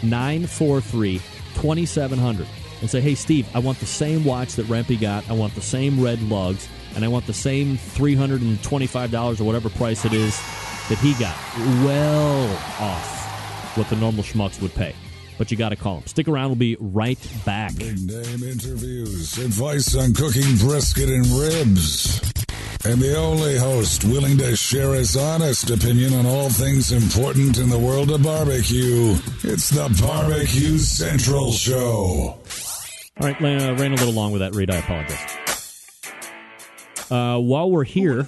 440-943-2700, and say, hey, Steve, I want the same watch that Rempy got. I want the same red lugs, and I want the same $325 or whatever price it is that he got. Well off what the normal schmucks would pay. But you got to call him. Stick around. We'll be right back. Big name interviews, advice on cooking brisket and ribs, and the only host willing to share his honest opinion on all things important in the world of barbecue. It's the Barbecue Central Show. All right, ran a little long with that read. I apologize. While we're here,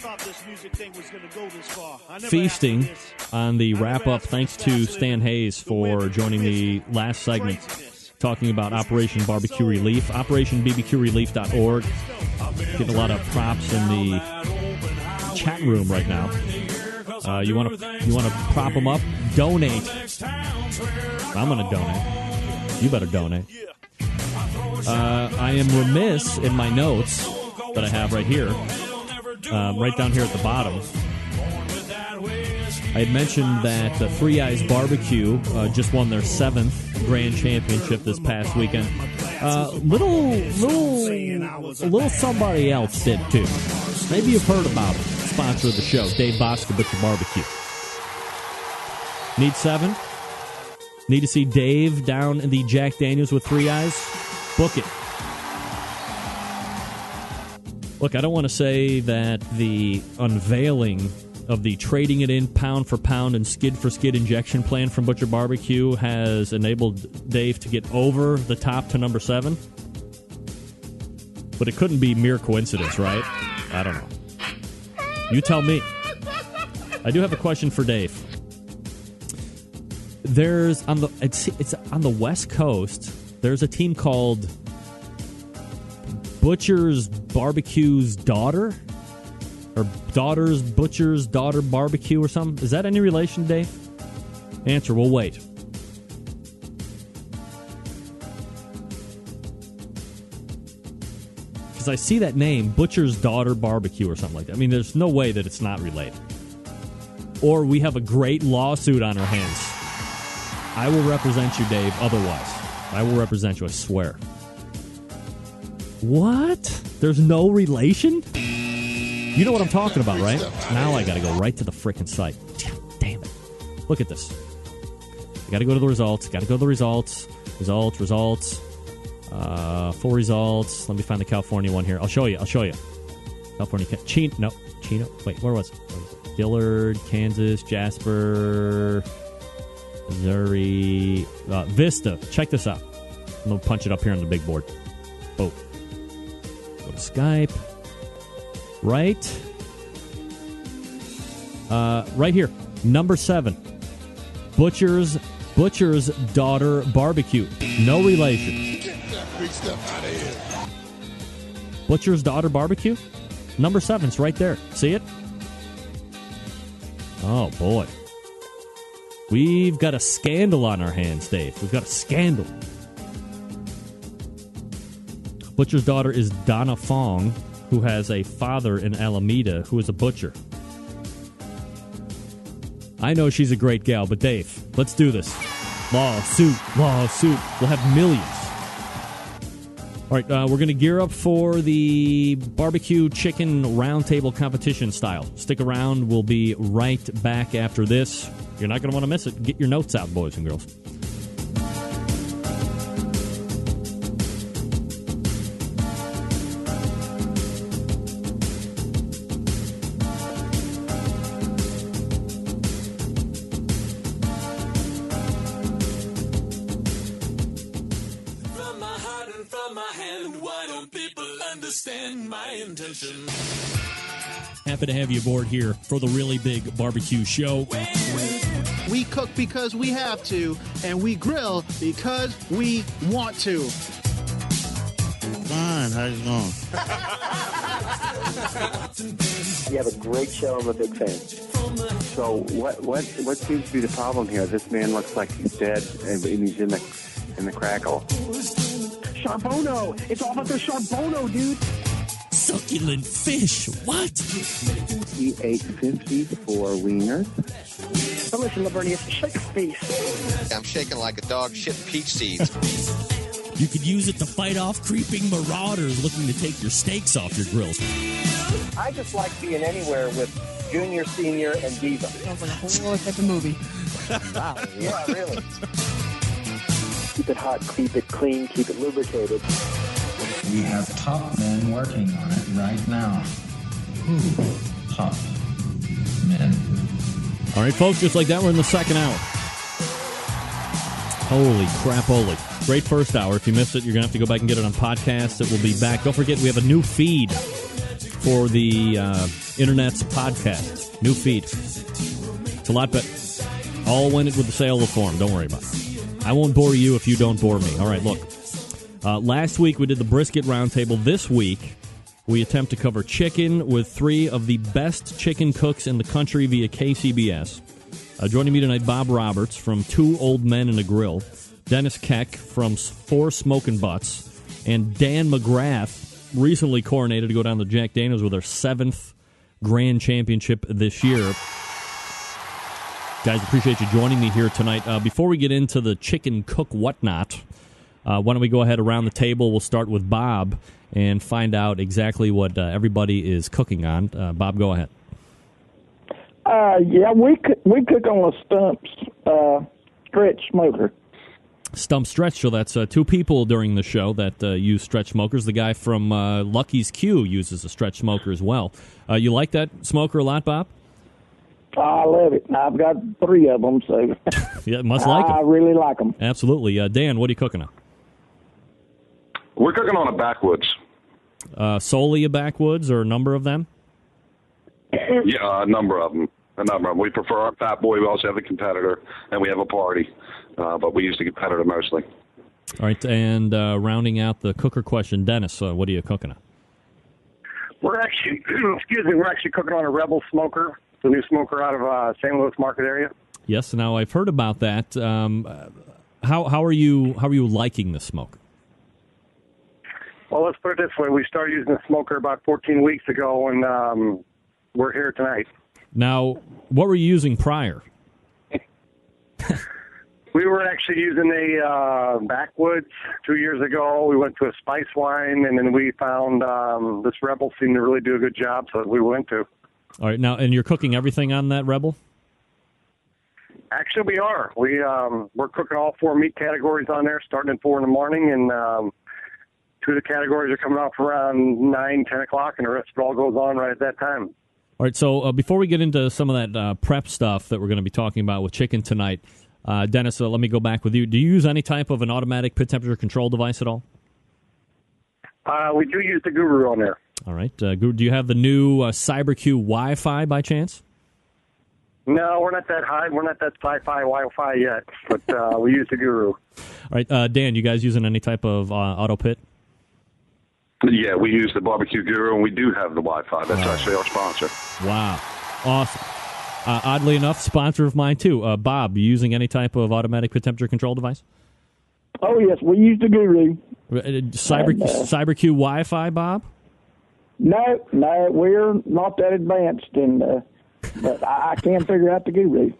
feasting on the wrap-up, thanks to Stan Hayes for joining the last segment, talking about Operation BBQ Relief, operationbbqrelief.org. Getting a lot of props in the chat room right now. You want to prop them up? Donate. I'm going to donate. You better donate. I am remiss in my notes that I have right here, right down here at the bottom. I had mentioned that Three Eyes Barbecue just won their 7th Grand Championship this past weekend. Little somebody else did too. Maybe you've heard about it. Sponsor of the show, Dave Bosca, Butcher Barbecue. Need 7? Need to see Dave down in the Jack Daniels with Three Eyes? Book it. Look, I don't want to say that the unveiling of the trading it in pound for pound and skid for skid injection plan from Butcher Barbecue has enabled Dave to get over the top to number 7. But it couldn't be mere coincidence, right? I don't know. You tell me. I do have a question for Dave. There's it's on the West Coast. There's a team called Butcher's Barbecue's Daughter, or Daughter's Butcher's Daughter Barbecue or something. Is that any relation, Dave? Answer, we'll wait. Because I see that name, Butcher's Daughter Barbecue or something like that. I mean, there's no way that it's not related. Or we have a great lawsuit on our hands. I will represent you, Dave, otherwise. I will represent you, I swear. What? There's no relation? You know what I'm talking about, right? Now I got to go right to the frickin' site. Damn it. Look at this. I got to go to the results. Got to go to the results. Results. Full results. Let me find the California one here. I'll show you. California. Chino. Wait, where was it? Dillard, Kansas, Jasper, Missouri, Vista. Check this out. I'm going to punch it up here on the big board. Oh. Go to Skype. Right here. Number 7. Butcher's Daughter Barbecue. No relation. Get that big stuff out of here. Butcher's Daughter Barbecue? Number 7's right there. See it? Oh, boy. We've got a scandal on our hands, Dave. We've got a scandal. Butcher's daughter is Donna Fong, who has a father in Alameda who is a butcher. I know she's a great gal, but Dave, let's do this. Lawsuit. We'll have millions. All right, we're going to gear up for the barbecue chicken round table competition style. Stick around. We'll be right back after this. You're not going to want to miss it. Get your notes out, boys and girls. Happy to have you aboard here for the Really Big Barbecue Show. We cook because we have to, and we grill because we want to. Fine. How's it going? You have a great show. I'm a big fan. So what seems to be the problem here? This man looks like he's dead, and he's in the crackle. Charbono! It's all about the Charbono, dude! Succulent fish. What? He ate 54 wieners. Now listen, Lavernius, shake a face. I'm shaking like a dog shit peach seeds. You could use it to fight off creeping marauders looking to take your steaks off your grills. I just like being anywhere with Junior, Senior, and Diva. Sounds like a whole other type of movie. Wow, yeah, really. Keep it hot, keep it clean, keep it lubricated. We have top men working on it right now. Top men. All right, folks, just like that, we're in the second hour. Holy crapoly. Great first hour. If you missed it, you're going to have to go back and get it on podcast. It will be back. Don't forget, we have a new feed for the Internet's podcast. New feed. It's a lot better. All win it with the sale of the form. Don't worry about it. I won't bore you if you don't bore me. All right, look. Last week, we did the brisket round table. This week, we attempt to cover chicken with three of the best chicken cooks in the country via KCBS. Joining me tonight, Bob Roberts from Two Old Men and a Grill, Dennis Keck from Four Smokin' Butts, and Dan McGrath, recently coronated to go down to Jack Daniels with their 7th Grand Championship this year. Guys, appreciate you joining me here tonight. Before we get into the chicken cook whatnot, why don't we go ahead around the table? We'll start with Bob and find out exactly what everybody is cooking on. Bob, go ahead. Yeah, we cook on a Stumps stretch smoker. Stump Stretch, so that's two people during the show that use stretch smokers. The guy from Lucky's Q uses a stretch smoker as well. You like that smoker a lot, Bob? I love it. I've got 3 of them, so yeah, must like them. I really like them. Absolutely. Dan, what are you cooking on? We're cooking on a backwoods. Solely a backwoods, or a number of them? Yeah, a number of them. We prefer our Fat Boy. We also have a competitor, and we have a party. But we use the competitor mostly. All right, and rounding out the cooker question, Dennis, what are you cooking on? We're actually cooking on a Rebel smoker. It's a new smoker out of St. Louis market area. Yes, now I've heard about that. How are you liking the smoker? Well, let's put it this way. We started using the smoker about 14 weeks ago, and we're here tonight. Now, what were you using prior? We were actually using a backwoods 2 years ago. We went to a spice wine, and then we found this Rebel seemed to really do a good job, so we went to. All right, now, and you're cooking everything on that Rebel? Actually, we are. We're cooking all 4 meat categories on there, starting at 4 in the morning, and 2 of the categories are coming off around 9, 10 o'clock, and the rest of it all goes on right at that time. All right, so before we get into some of that prep stuff that we're going to be talking about with chicken tonight, Dennis, let me go back with you. Do you use any type of an automatic pit temperature control device at all? We do use the Guru on there. All right. Do you have the new CyberQ Wi-Fi by chance? No, we're not that high. We're not that sci-fi Wi-Fi yet, but we use the Guru. All right, Dan, you guys using any type of auto pit? Yeah, we use the Barbecue Guru, and we do have the Wi-Fi. That's actually our sponsor. Wow. Awesome. Oddly enough, sponsor of mine, too. Bob, you using any type of automatic pit temperature control device? Oh, yes, we use the Guru. CyberQ Wi-Fi, Bob? No, we're not that advanced, but I can figure out the Guru.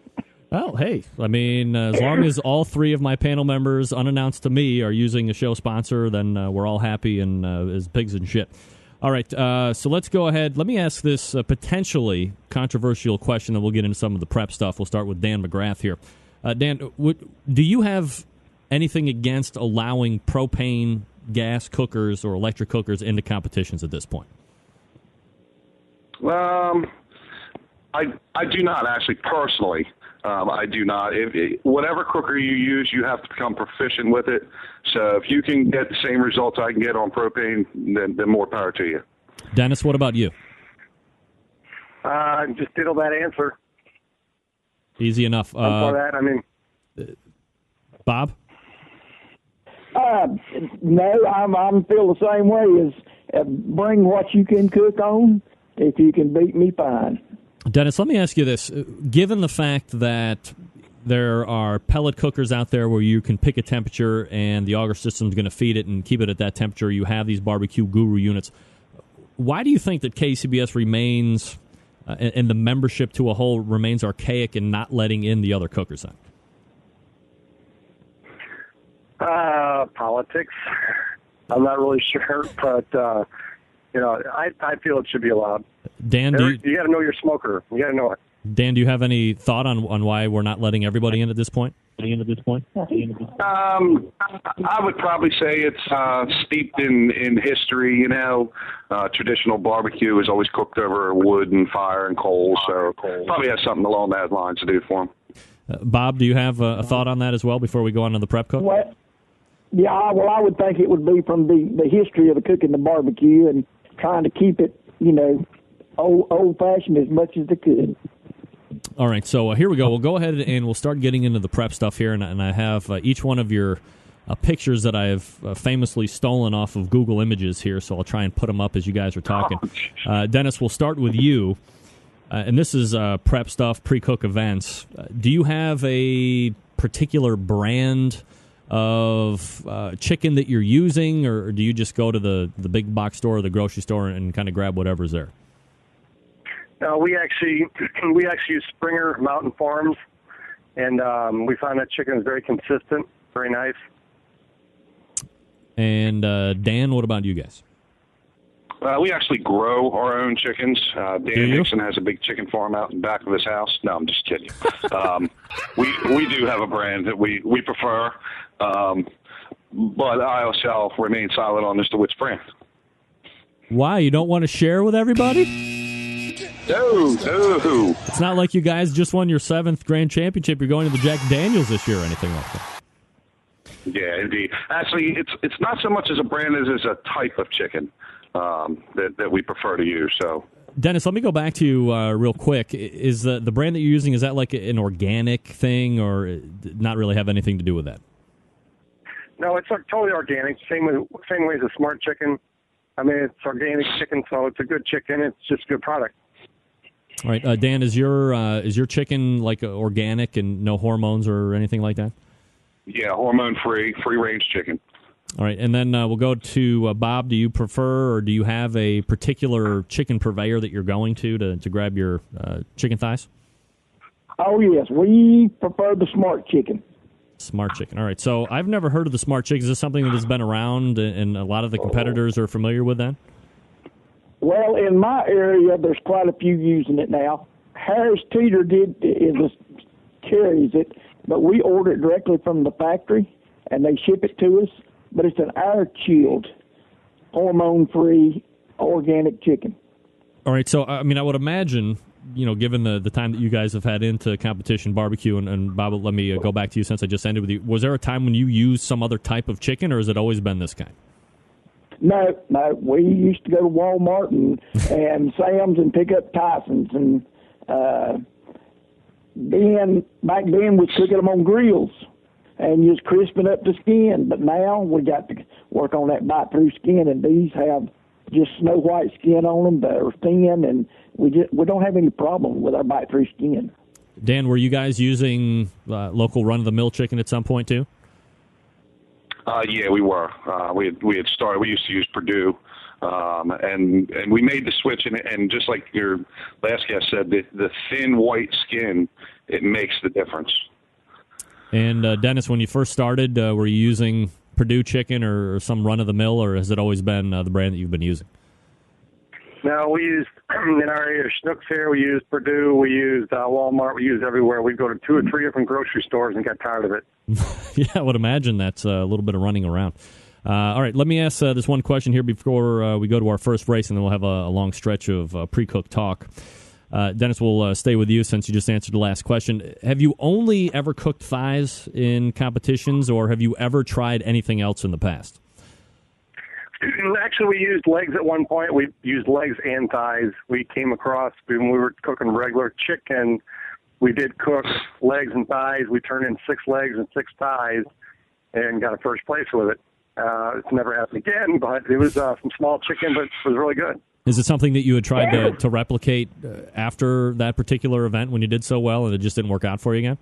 Well, hey, I mean, as long as all 3 of my panel members, unannounced to me, are using a show sponsor, then we're all happy and as pigs and shit. All right, so let's go ahead. Let me ask this potentially controversial question, then we'll get into some of the prep stuff. We'll start with Dan McGrath here. Dan, do you have anything against allowing propane gas cookers or electric cookers into competitions at this point? I do not, actually, personally. I do not. Whatever cooker you use, you have to become proficient with it. So if you can get the same results I can get on propane, then more power to you. Dennis, what about you? Just diddle that answer. Easy enough. For that, I mean, Bob? No, I'm feel the same way. As bring what you can cook on. If you can beat me, fine. Dennis, let me ask you this. Given the fact that there are pellet cookers out there where you can pick a temperature and the auger system is going to feed it and keep it at that temperature, you have these barbecue guru units. Why do you think that KCBS remains, and the membership to a whole remains archaic and not letting in the other cookers in? Politics. I'm not really sure, but I feel it should be allowed. Dan, you got to know your smoker. You got to know it. Dan, do you have any thought on why we're not letting everybody in at this point? I would probably say it's steeped in history. Traditional barbecue is always cooked over wood and fire and coal, so probably has something along those lines to do for them. Bob, do you have a thought on that as well before we go on to the prep cook? Well, I would think it would be from the history of the cooking the barbecue and trying to keep it, old-fashioned as much as they could. All right, so here we go. We'll go ahead and we'll start getting into the prep stuff here, and I have each one of your pictures that I have famously stolen off of Google Images here, so I'll try and put them up as you guys are talking. Dennis, we'll start with you, and this is prep stuff, pre-cook events. Do you have a particular brand of chicken that you're using, or do you just go to the big box store or the grocery store and kind of grab whatever's there? No, we actually use Springer Mountain Farms, and we find that chicken is very consistent, very nice. And Dan, what about you guys? We actually grow our own chickens. Dan Hickson has a big chicken farm out in the back of his house. No, I'm just kidding. We do have a brand that we prefer, but I shall remain silent on as to which brand. Why? You don't want to share with everybody? No. It's not like you guys just won your 7th grand championship. You're going to the Jack Daniels this year or anything like that. Yeah, indeed. Actually, it's not so much as a brand as a type of chicken that we prefer to use. So, Dennis, let me go back to you real quick. Is the brand that you're using, is that like an organic thing, or not really have anything to do with that? No, it's totally organic. Same way as a Smart Chicken. I mean, it's organic chicken, so it's a good chicken. It's just a good product. All right, Dan, is your chicken like organic and no hormones or anything like that? Yeah, hormone-free, free-range chicken. All right, and then we'll go to Bob. Do you prefer, or do you have a particular chicken purveyor that you're going to grab your chicken thighs? Oh, yes, we prefer the Smart Chicken. Smart Chicken. All right, so I've never heard of the Smart Chicken. Is this something that has been around and a lot of the competitors are familiar with that? Well, in my area, there's quite a few using it now. Harris Teeter carries it, but we order it directly from the factory, and they ship it to us. But it's an air-chilled, hormone-free, organic chicken. All right, so, I mean, I would imagine, given the time that you guys have had into competition barbecue, and Bob, let me go back to you since I just ended with you. Was there a time when you used some other type of chicken, or has it always been this kind? No, we used to go to Walmart and Sam's and pick up Tyson's, and back then we cook them on grills and just crisping up the skin. But now we got to work on that bite-through skin, and these have just snow white skin on them that are thin, and we don't have any problem with our bite-through skin. Dan, were you guys using local run-of-the-mill chicken at some point too? Yeah, we were. We had started. We used to use Purdue, and we made the switch. And just like your last guest said, the thin white skin, it makes the difference. And Dennis, when you first started, were you using Purdue chicken or some run of the mill, or has it always been the brand that you've been using? No, we used in our area Schnucks here. We used Purdue. We used Walmart. We used everywhere. We'd go to 2 or 3 different grocery stores and got tired of it. Yeah, I would imagine that's a little bit of running around. All right, let me ask this one question here before we go to our first race, and then we'll have a long stretch of pre-cooked talk. Dennis, we'll stay with you since you just answered the last question. Have you only ever cooked thighs in competitions, or have you ever tried anything else in the past? Actually, we used legs at one point. We used legs and thighs. We came across, when we were cooking regular chicken, we did cook legs and thighs. We turned in 6 legs and 6 thighs and got a first place with it. It's never happened again, but it was some small chicken, but it was really good. Is it something that you had tried to replicate after that particular event when you did so well and it just didn't work out for you again?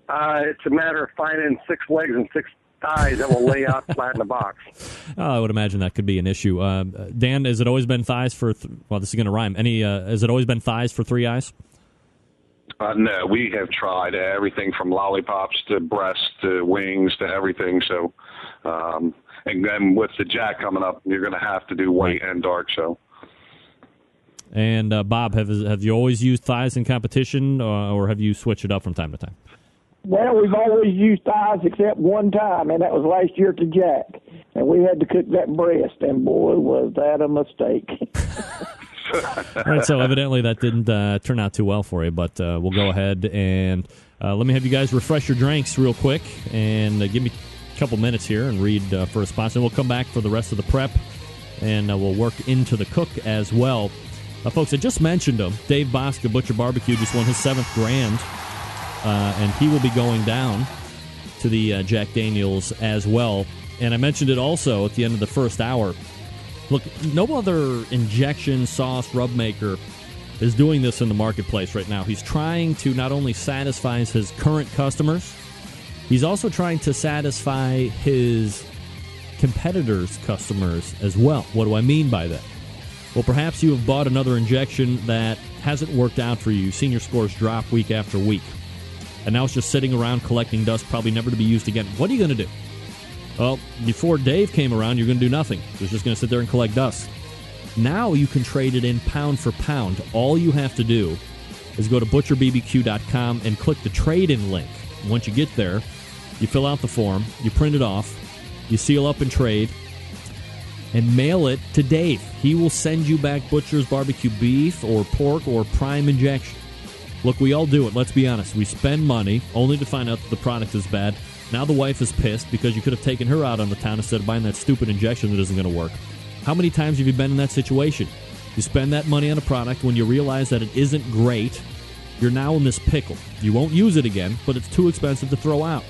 It's a matter of finding 6 legs and 6 thighs that will lay out flat in the box. I would imagine that could be an issue. Dan, has it always been thighs for? Well, this is going to rhyme. Has it always been thighs for 3 eyes? No, we have tried everything from lollipops to breasts to wings to everything. So, and then with the Jack coming up, you're going to have to do white and dark. So. And Bob, have you always used thighs in competition, or have you switched it up from time to time? Well, we've always used thighs except one time, and that was last year at the Jack. And we had to cook that breast, and boy, was that a mistake. All right, so evidently that didn't turn out too well for you, but we'll go ahead and let me have you guys refresh your drinks real quick and give me a couple minutes here and read for a sponsor. And we'll come back for the rest of the prep, and we'll work into the cook as well. Folks, I just mentioned him. Dave Bosca, Butcher Barbecue, just won his 7th grand. And he will be going down to the Jack Daniels as well. And I mentioned it also at the end of the first hour. Look, no other injection sauce rub maker is doing this in the marketplace right now. He's trying to not only satisfy his current customers, he's also trying to satisfy his competitors' customers as well. What do I mean by that? Well, perhaps you have bought another injection that hasn't worked out for you. You've seen your scores drop week after week. And now it's just sitting around collecting dust, probably never to be used again. What are you going to do? Well, before Dave came around, you're going to do nothing. You're just going to sit there and collect dust. Now you can trade it in pound for pound. All you have to do is go to butcherbbq.com and click the trade-in link. Once you get there, you fill out the form, you print it off, you seal up and trade, and mail it to Dave. He will send you back Butcher's barbecue beef or pork or prime injection. Look, we all do it. Let's be honest. We spend money only to find out that the product is bad. Now the wife is pissed because you could have taken her out on the town instead of buying that stupid injection that isn't going to work. How many times have you been in that situation? You spend that money on a product when you realize that it isn't great. You're now in this pickle. You won't use it again, but it's too expensive to throw out.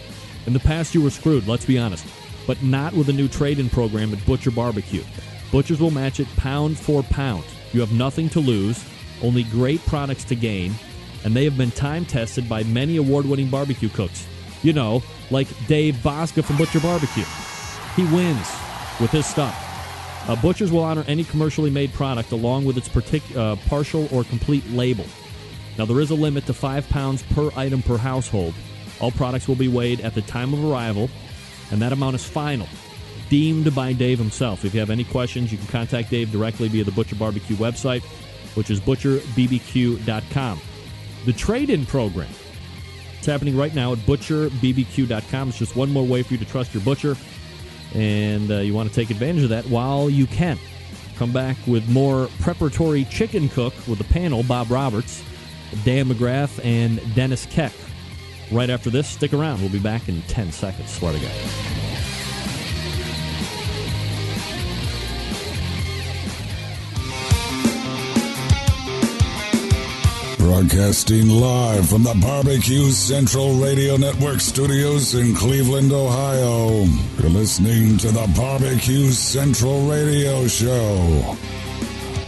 In the past, you were screwed, let's be honest. But not with a new trade-in program at Butcher Barbecue. Butchers will match it pound for pound. You have nothing to lose, only great products to gain, and they have been time-tested by many award-winning barbecue cooks. You know, like Dave Bosca from Butcher Barbecue. He wins with his stuff. Butchers will honor any commercially made product along with its partial or complete label. Now, there is a limit to 5 pounds per item per household. All products will be weighed at the time of arrival, and that amount is final, deemed by Dave himself. If you have any questions, you can contact Dave directly via the Butcher Barbecue website, which is butcherbbq.com. The trade-in program, it's happening right now at butcherbbq.com. It's just one more way for you to trust your butcher, and you want to take advantage of that while you can. Come back with more preparatory chicken cook with the panel, Bob Roberts, Dan McGrath, and Dennis Keck. Right after this, stick around. We'll be back in 10 seconds. Swear to God. Broadcasting live from the Barbecue Central Radio Network studios in Cleveland, Ohio. You're listening to the Barbecue Central Radio Show.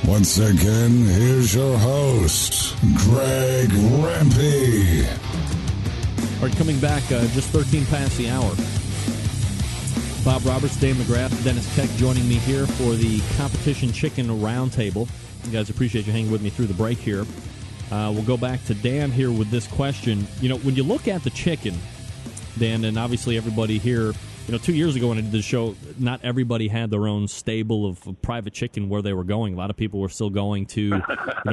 Once again, here's your host, Greg Rempe. All right, coming back just 13 past the hour. Bob Roberts, Dave McGrath, Dennis Keck joining me here for the Competition Chicken Round Table. You guys, appreciate you hanging with me through the break here. We'll go back to Dan here with this question. You know, when you look at the chicken, Dan, and obviously everybody here, 2 years ago when I did the show, not everybody had their own stable of private chicken where they were going. A lot of people were still going to,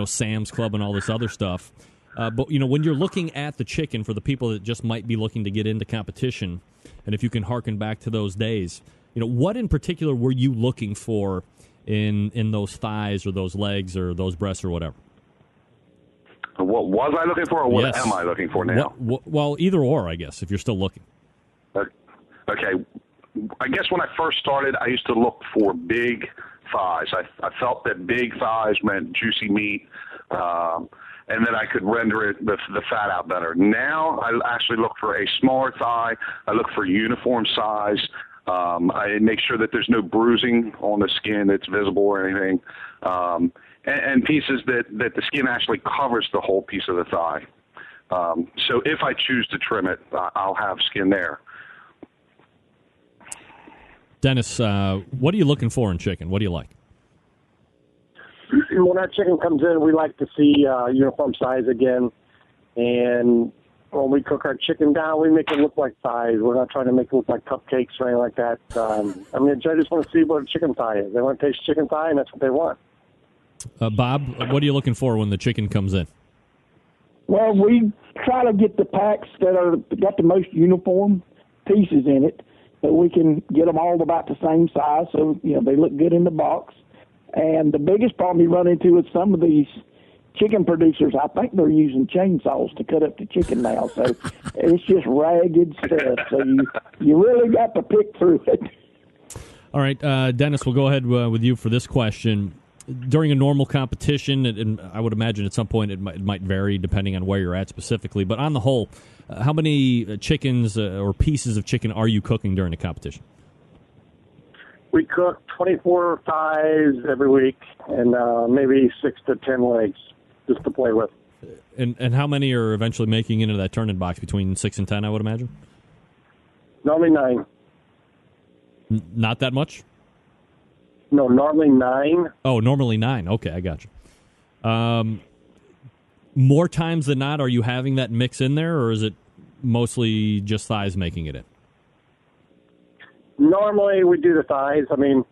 Sam's Club and all this other stuff. But, when you're looking at the chicken for the people that just might be looking to get into competition, and if you can harken back to those days, what in particular were you looking for in those thighs or those legs or those breasts or whatever? What was I looking for, or what am I looking for now? Well, either or, I guess, if you're still looking. Okay. I guess when I first started, I used to look for big thighs. I felt that big thighs meant juicy meat, and then I could render the fat out better. Now I actually look for a smaller thigh. I look for uniform size. I make sure that there's no bruising on the skin that's visible or anything, and pieces that the skin actually covers the whole piece of the thigh. So if I choose to trim it, I'll have skin there. Dennis, what are you looking for in chicken? What do you like? When our chicken comes in, we like to see uniform size again. And when we cook our chicken down, we make it look like thighs. We're not trying to make it look like cupcakes or anything like that. I just want to see what a chicken thigh is. They want to taste chicken thigh, and that's what they want. Bob, what are you looking for when the chicken comes in? Well, we try to get the packs that are got the most uniform pieces in it, so we can get them all about the same size, so they look good in the box. And the biggest problem you run into with some of these chicken producers, I think they're using chainsaws to cut up the chicken now, so it's just ragged stuff. So you really got to pick through it. All right, Dennis, we'll go ahead with you for this question. During a normal competition, and I would imagine at some point it might vary depending on where you're at specifically, but on the whole, how many chickens or pieces of chicken are you cooking during the competition? We cook 24 thighs every week and maybe 6 to 10 legs just to play with. And how many are eventually making into that turning box? Between 6 and 10, I would imagine? Normally 9. Not that much? No, normally 9. Oh, normally 9. Okay, I got you. More times than not, are you having that mix in there, or is it mostly just thighs making it in? Normally we do the thighs. I mean,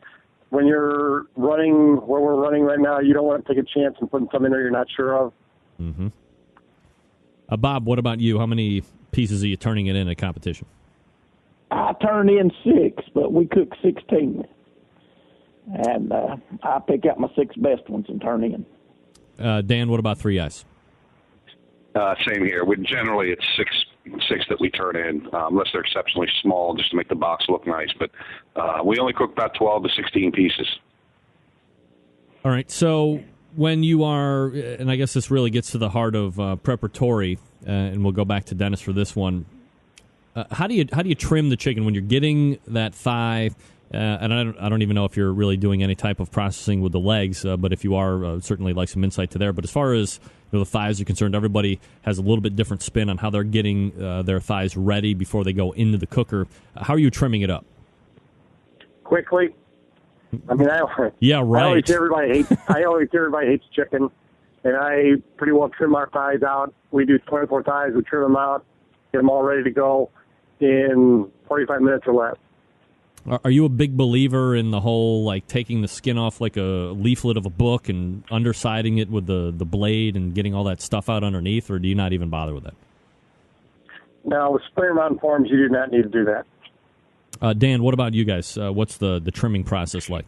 when you're running where we're running right now, you don't want to take a chance and putting something in there you're not sure of. Mm-hmm. Bob, what about you? How many pieces are you turning it in a competition? I turn in 6, but we cook 16. And I pick out my 6 best ones and turn in. Dan, what about 3 eyes? Same here. Generally, it's six that we turn in, unless they're exceptionally small, just to make the box look nice. But we only cook about 12 to 16 pieces. All right. So when you are, and I guess this really gets to the heart of preparatory, and we'll go back to Dennis for this one. How do you trim the chicken when you're getting that thigh? And I don't even know if you're really doing any type of processing with the legs, but if you are, certainly like some insight to there. But as far as the thighs are concerned, everybody has a little bit different spin on how they're getting their thighs ready before they go into the cooker. How are you trimming it up? Quickly. I mean, yeah, right. I always hear everybody hates chicken, and I pretty well trim our thighs out. We do 24 thighs. We trim them out, get them all ready to go in 45 minutes or less. Are you a big believer in the whole, like, taking the skin off like a leaflet of a book and undersiding it with the blade and getting all that stuff out underneath, or do you not even bother with that? No, with spring mountain farms, you do not need to do that. Dan, what about you guys? What's the trimming process like?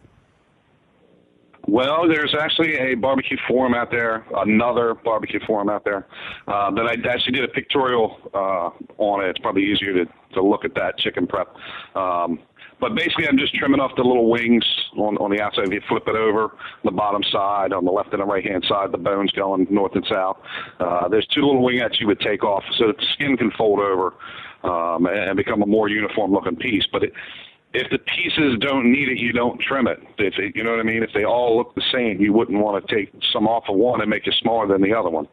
Well, there's actually a barbecue forum out there, another barbecue forum out there, that I actually did a pictorial on it. It's probably easier to look at that chicken prep. But basically, I'm just trimming off the little wings on the outside. If you flip it over, the bottom side, on the left and the right-hand side, the bones going north and south. There's 2 little wingettes you would take off so that the skin can fold over and become a more uniform-looking piece. But if the pieces don't need it, you don't trim it. You know what I mean? If they all look the same, you wouldn't want to take some off of one and make it smaller than the other one.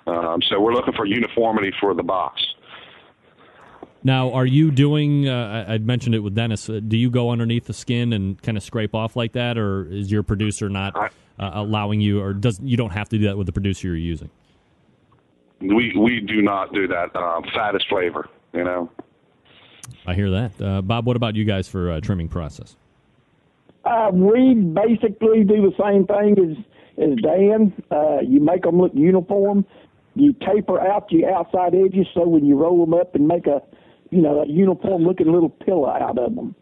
So we're looking for uniformity for the box. Now, are you doing, I'd mentioned it with Dennis, do you go underneath the skin and kind of scrape off like that, or is your producer not allowing you, or you don't have to do that with the producer you're using? We do not do that. Fat is flavor, you know. I hear that. Bob, what about you guys for trimming process? We basically do the same thing as Dan. You make them look uniform. You taper out the outside edges so when you roll them up and make a uniform-looking little pillow out of them.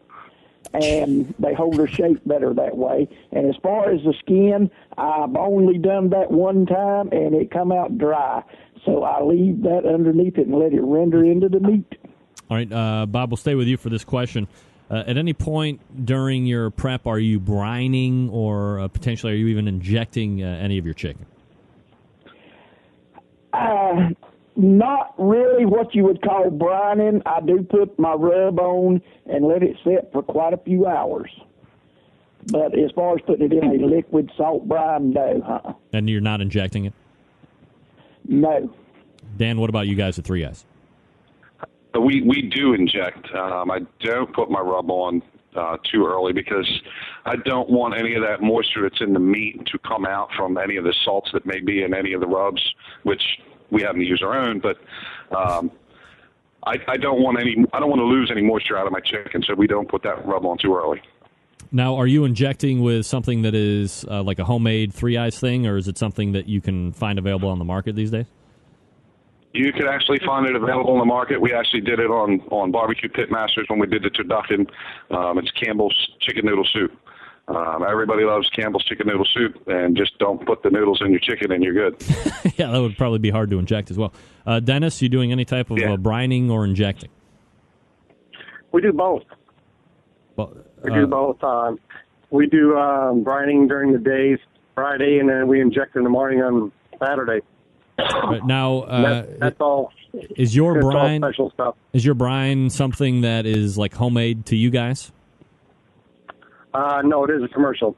And they hold their shape better that way. And as far as the skin, I've only done that one time, and it come out dry. So I leave that underneath it and let it render into the meat. All right, Bob, we'll stay with you for this question. At any point during your prep, are you brining or potentially are you even injecting any of your chicken? Not really what you would call brining. I do put my rub on and let it sit for quite a few hours. But as far as putting it in a liquid salt brine, no. And you're not injecting it? No. Dan, what about you guys at Three Eyes? We do inject. I don't put my rub on too early because I don't want any of that moisture that's in the meat to come out from any of the salts that may be in any of the rubs, which we happen to use our own. But I don't want to lose any moisture out of my chicken, so we don't put that rub on too early. Now, are you injecting with something that is like a homemade Three Eyes thing, or is it something that you can find available on the market these days? You can actually find it available in the market. We actually did it on Barbecue Pitmasters when we did the turducken. It's Campbell's Chicken Noodle Soup. Everybody loves Campbell's Chicken Noodle Soup, and just don't put the noodles in your chicken and you're good. Yeah, that would probably be hard to inject as well. Dennis, you doing any type of brining or injecting? We do both. We do both. We do brining during the days, Friday, and then we inject in the morning on Saturday. Right, now, that's all. Is your brine all special stuff? Is your brine something that is like homemade to you guys? No, it is a commercial.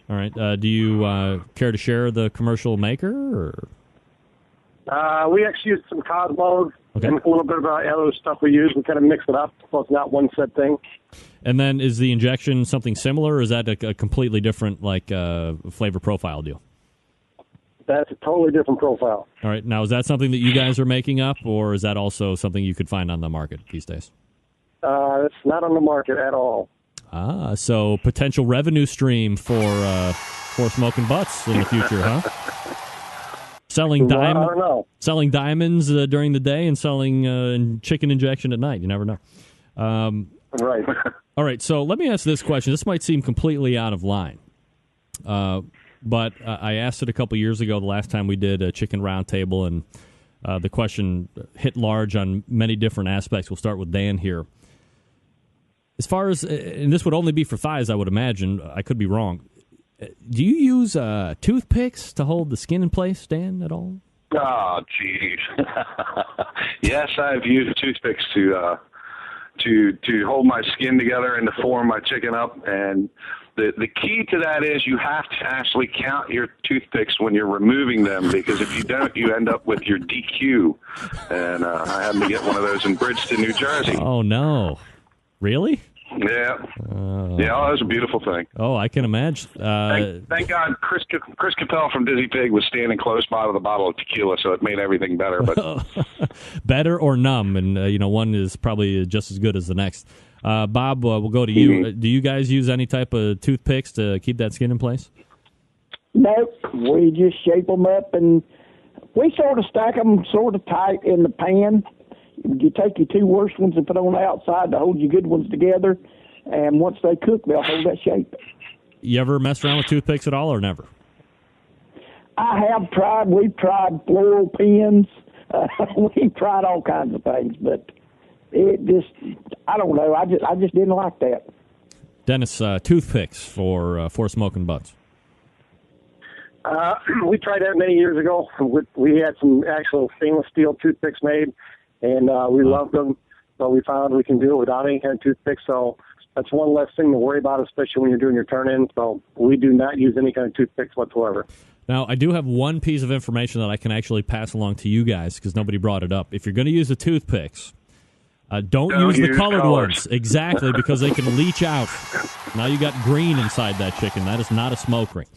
All right. Do you care to share the commercial maker? Or? We actually use some Cosmos and a little bit of other stuff we use. We kind of mix it up, so it's not one set thing. And then is the injection something similar, or is that a completely different flavor profile deal? That's a totally different profile. All right. Now, is that something that you guys are making up, or is that also something you could find on the market these days? It's not on the market at all. So potential revenue stream for Smokin' Butts in the future, huh? Selling diamonds during the day and selling chicken injection at night. You never know. Right. All right. So let me ask this question. This might seem completely out of line. But I asked it a couple years ago, the last time we did a chicken round table, and the question hit large on many different aspects. We'll start with Dan here. As far as, and this would only be for thighs, I would imagine. I could be wrong. Do you use toothpicks to hold the skin in place, Dan, at all? Oh, geez. Yes, I've used toothpicks to hold my skin together and to form my chicken up. And the key to that is you have to actually count your toothpicks when you're removing them, because if you don't, you end up with your DQ. And I happened to get one of those in Bridgeton, New Jersey. Oh, no. Really? Yeah. Yeah, that was a beautiful thing. Oh, I can imagine. Thank God Chris Capel from Dizzy Pig was standing close by with a bottle of tequila, so it made everything better. But better or numb, and one is probably just as good as the next. Bob, we'll go to you. Mm-hmm. Do you guys use any type of toothpicks to keep that skin in place? Nope. We just shape them up, and we sort of stack them sort of tight in the pan. You take your two worst ones and put on the outside to hold your good ones together, and once they cook, they'll hold that shape. You ever mess around with toothpicks at all, or never? I have tried. We've tried floral pins. We've tried all kinds of things, but it just, I don't know. I just didn't like that. Dennis, toothpicks for Smokin' Butts. We tried that many years ago. We had some actual stainless steel toothpicks made, and we loved them. But we found we can do it without any kind of toothpick. So that's one less thing to worry about, especially when you're doing your turn-in. So we do not use any kind of toothpicks whatsoever. Now, I do have one piece of information that I can actually pass along to you guys because nobody brought it up. If you're going to use the toothpicks, don't use the colored ones. Exactly, because they can leach out. Now you got green inside that chicken. That is not a smoke ring.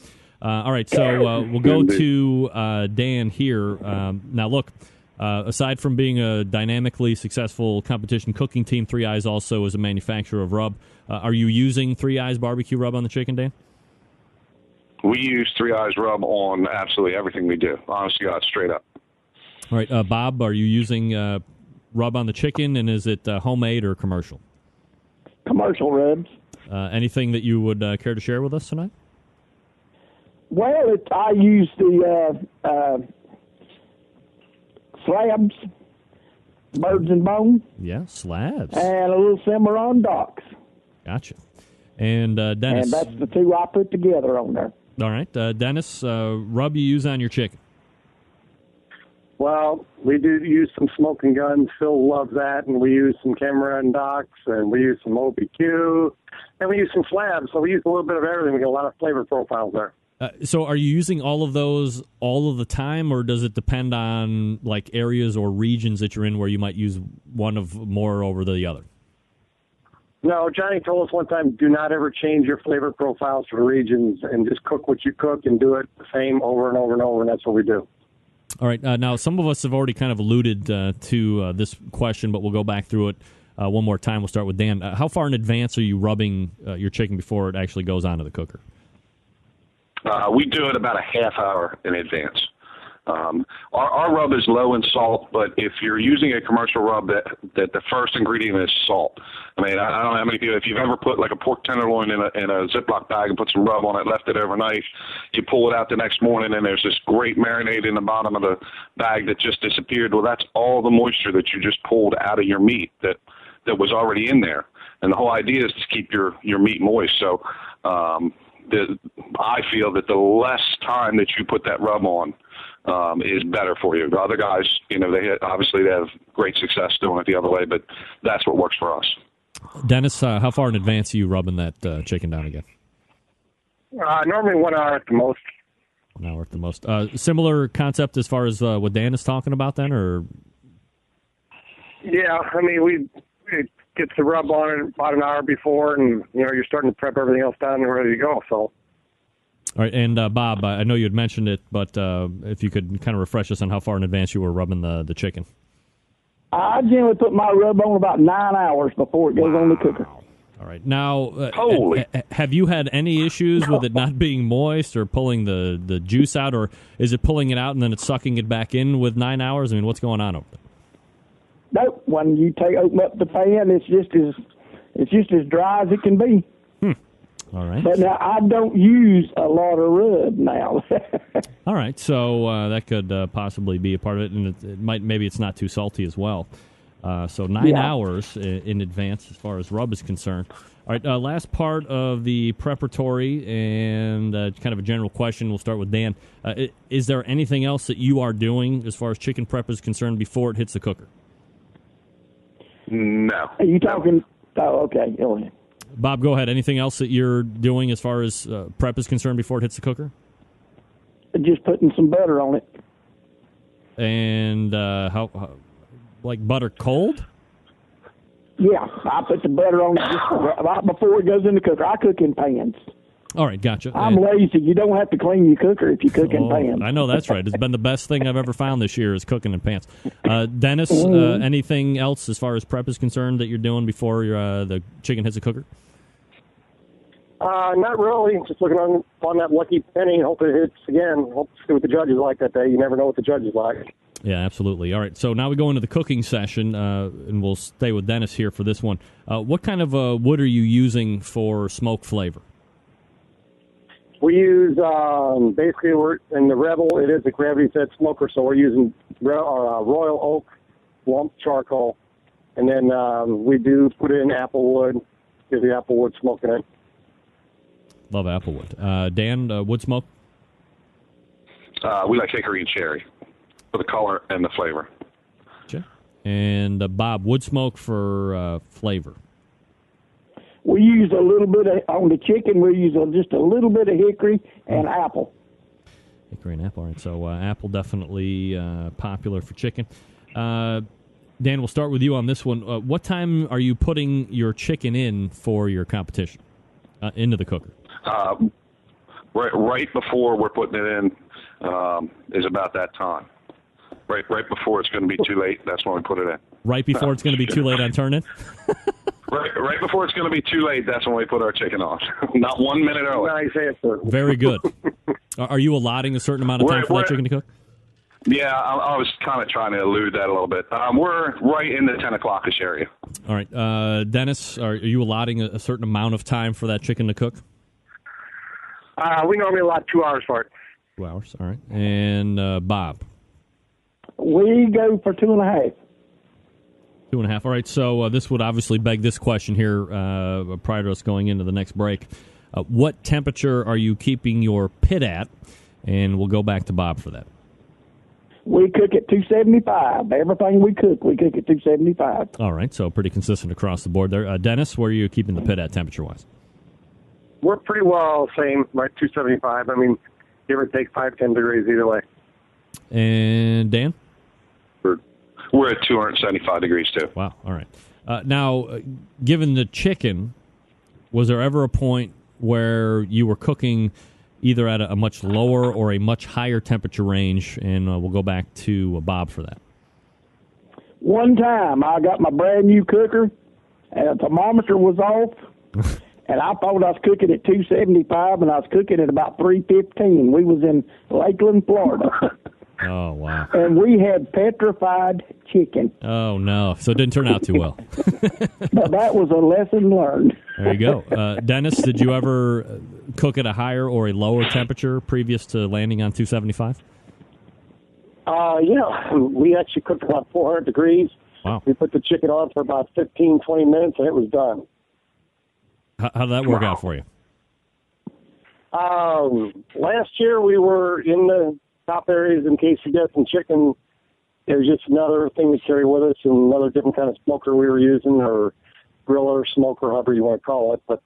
All right, so we'll go to Dan here. Now, look, aside from being a dynamically successful competition cooking team, Three Eyes also is a manufacturer of rub. Are you using Three Eyes barbecue rub on the chicken, Dan? We use Three Eyes rub on absolutely everything we do. Honest to God, straight up. All right, Bob, are you using rub on the chicken, and is it homemade or commercial? Commercial rubs. Anything that you would care to share with us tonight? Well, I use the slabs, birds and bone. Yeah, slabs. And a little Cimarron docks. Gotcha. And Dennis. And that's the two I put together on there. All right. Dennis, rub you use on your chicken? Well, we do use some smoking guns. Phil loves that, and we use some camera and docks, and we use some OBQ, and we use some slabs. So we use a little bit of everything. We get a lot of flavor profiles there. So are you using all of those all of the time, or does it depend on like areas or regions that you're in where you might use one of more over the other? No, Johnny told us one time, do not ever change your flavor profiles for regions, and just cook what you cook and do it the same over and over and over, and that's what we do. All right. Now, some of us have already kind of alluded to this question, but we'll go back through it one more time. We'll start with Dan. How far in advance are you rubbing your chicken before it actually goes onto the cooker? We do it about a half hour in advance. Our rub is low in salt, but if you're using a commercial rub, that the first ingredient is salt. I mean, I don't know how many people, if you've ever put like a pork tenderloin in a Ziploc bag and put some rub on it, left it overnight, you pull it out the next morning and there's this great marinade in the bottom of the bag that just disappeared. Well, that's all the moisture that you just pulled out of your meat that was already in there. And the whole idea is to keep your meat moist. So I feel that the less time that you put that rub on is better for you. The other guys, obviously they have great success doing it the other way, but that's what works for us. Dennis, how far in advance are you rubbing that chicken down again? Normally 1 hour at the most. 1 hour at the most. Similar concept as far as what Dan is talking about then, or? Yeah, I mean, it gets the rub on it about an hour before, and, you're starting to prep everything else down and ready to go, so. All right, and Bob, I know you had mentioned it, but if you could kind of refresh us on how far in advance you were rubbing the chicken. I generally put my rub on about 9 hours before it goes on the cooker. All right. Now, have you had any issues with it not being moist or pulling the juice out, or is it pulling it out and then it's sucking it back in with 9 hours? I mean, what's going on over there? Nope. When you open up the pan, it's just as dry as it can be. All right. But now I don't use a lot of rub now. All right. So that could possibly be a part of it, and it might. Maybe it's not too salty as well. So 9 hours in advance as far as rub is concerned. All right. Last part of the preparatory and kind of a general question. We'll start with Dan. Is there anything else that you are doing as far as chicken prep is concerned before it hits the cooker? No. Are you talking? Oh, okay. Go ahead. Bob, go ahead. Anything else that you're doing as far as prep is concerned before it hits the cooker? Just putting some butter on it. And how like butter cold? Yeah, I put the butter on it just right before it goes in the cooker. I cook in pans. All right, gotcha. I'm lazy. You don't have to clean your cooker if you cook in pans. I know that's right. It's been the best thing I've ever found this year is cooking in pans. Dennis, anything else as far as prep is concerned that you're doing before the chicken hits the cooker? Not really. Just looking on that lucky penny and hope it hits again. Hope to see what the judges like that day. You never know what the judges like. Yeah, absolutely. All right, so now we go into the cooking session, and we'll stay with Dennis here for this one. What kind of wood are you using for smoke flavor? We use, basically, we're in the Rebel, it is a gravity-fed smoker, so we're using Royal Oak lump charcoal. And then we do put in apple wood, give the apple wood smoke in it. Love apple wood. Dan, wood smoke? We like hickory and cherry for the color and the flavor. Okay. And Bob, wood smoke for flavor? We use a little bit on the chicken. We use just a little bit of hickory and apple. Hickory and apple. All right. So apple definitely popular for chicken. Dan, we'll start with you on this one. What time are you putting your chicken in for your competition into the cooker? Right before we're putting it in is about that time. Right before it's going to be too late. That's when we put it in. Right before it's going to be too late on turn-in? Right before it's going to be too late, that's when we put our chicken on. Not 1 minute early. Nice answer. Very good. Are you allotting a certain amount of time for that chicken to cook? Yeah, I was kind of trying to elude that a little bit. We're right in the 10 o'clock-ish area. All right. Dennis, are you allotting a certain amount of time for that chicken to cook? We normally allot 2 hours for it. 2 hours, all right. And Bob? We go for 2.5. 2.5. All right, so this would obviously beg this question here prior to us going into the next break. What temperature are you keeping your pit at? And we'll go back to Bob for that. We cook at 275. Everything we cook at 275. All right, so pretty consistent across the board there. Dennis, where are you keeping the pit at temperature-wise? We're pretty well same, right? 275. I mean, give or take 5-10 degrees either way. And Dan? We're at 275 degrees too. Wow. All right. Now, given the chicken, was there ever a point where you were cooking either at a much lower or a much higher temperature range? And we'll go back to Bob for that. One time, I got my brand new cooker, and the thermometer was off, and I thought I was cooking at 275, and I was cooking at about 315. We was in Lakeland, Florida. Oh, wow. And we had petrified chicken. Oh, no. So it didn't turn out too well. But that was a lesson learned. There you go. Dennis, did you ever cook at a higher or a lower temperature previous to landing on 275? Yeah. We actually cooked about 400 degrees. Wow. We put the chicken on for about 15, 20 minutes, and it was done. How did that work out for you? Last year we were in the top areas in KCBS and chicken. It was just another thing to carry with us, and another different kind of smoker we were using, or griller, smoker, however you want to call it. But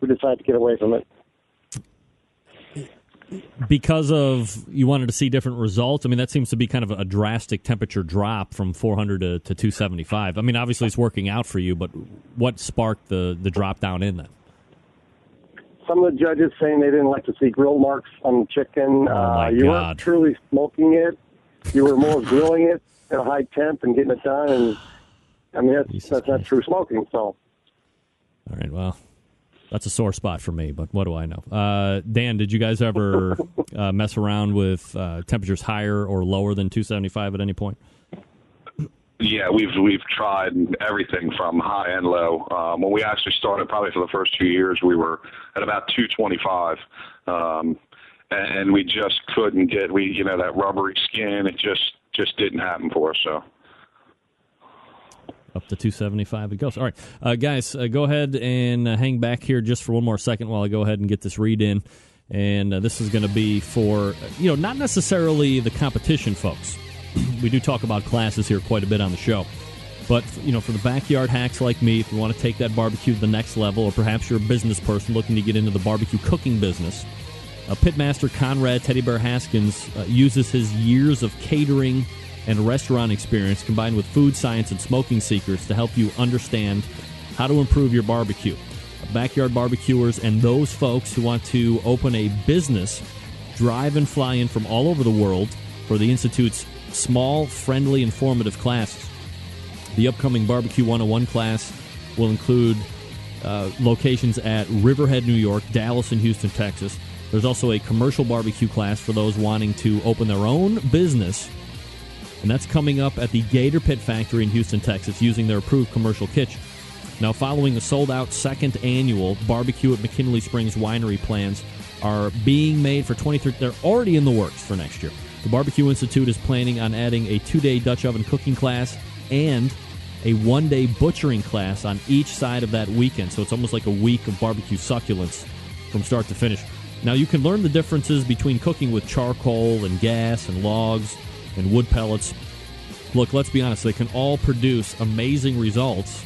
we decided to get away from it. Because of you wanted to see different results? I mean, that seems to be kind of a drastic temperature drop from 400 to 275. I mean, obviously it's working out for you, but what sparked the drop down in that? Some of the judges saying they didn't like to see grill marks on the chicken. You weren't truly smoking it. You were more grilling it at a high temp and getting it done. And I mean, that's not true smoking. So, all right, well, that's a sore spot for me, but what do I know? Dan, did you guys ever mess around with temperatures higher or lower than 275 at any point? Yeah, we've tried everything from high and low. When we actually started, probably for the first 2 years, we were at about 225, and we just couldn't get that rubbery skin. It just didn't happen for us. So up to 275 it goes. All right, guys, go ahead and hang back here just for one more second while I go ahead and get this read in. And this is going to be for not necessarily the competition folks. We do talk about classes here quite a bit on the show. But, for the backyard hacks like me, if you want to take that barbecue to the next level, or perhaps you're a business person looking to get into the barbecue cooking business, Pitmaster Conrad Teddy Bear Haskins uses his years of catering and restaurant experience combined with food science and smoking secrets to help you understand how to improve your barbecue. Backyard barbecuers and those folks who want to open a business drive and fly in from all over the world for the Institute's small, friendly, informative classes. The upcoming Barbecue 101 class will include locations at Riverhead, New York, Dallas, and Houston, Texas. There's also a commercial barbecue class for those wanting to open their own business, and that's coming up at the Gator Pit Factory in Houston, Texas, using their approved commercial kitchen. Now, following the sold-out second annual Barbecue at McKinley Springs Winery plans are being made for 23. They're already in the works for next year. The Barbecue Institute is planning on adding a 2-day Dutch oven cooking class and a 1-day butchering class on each side of that weekend. So it's almost like a week of barbecue succulents from start to finish. Now, you can learn the differences between cooking with charcoal and gas and logs and wood pellets. Look, let's be honest, they can all produce amazing results,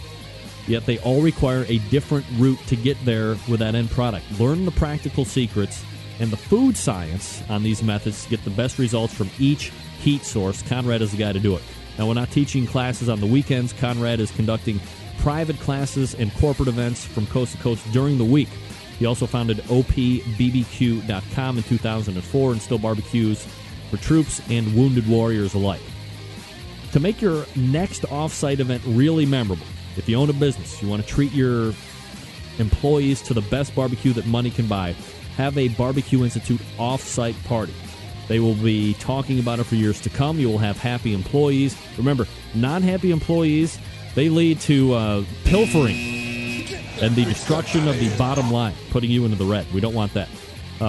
yet they all require a different route to get there with that end product. Learn the practical secrets and the food science on these methods to get the best results from each heat source. Conrad is the guy to do it. Now, we're not teaching classes on the weekends. Conrad is conducting private classes and corporate events from coast to coast during the week. He also founded OPBBQ.com in 2004 and still barbecues for troops and wounded warriors alike. To make your next off-site event really memorable, if you own a business, you want to treat your employees to the best barbecue that money can buy, have a Barbecue Institute off-site party. They will be talking about it for years to come. You will have happy employees. Remember, non-happy employees, they lead to pilfering and the destruction of the bottom line, putting you into the red. We don't want that.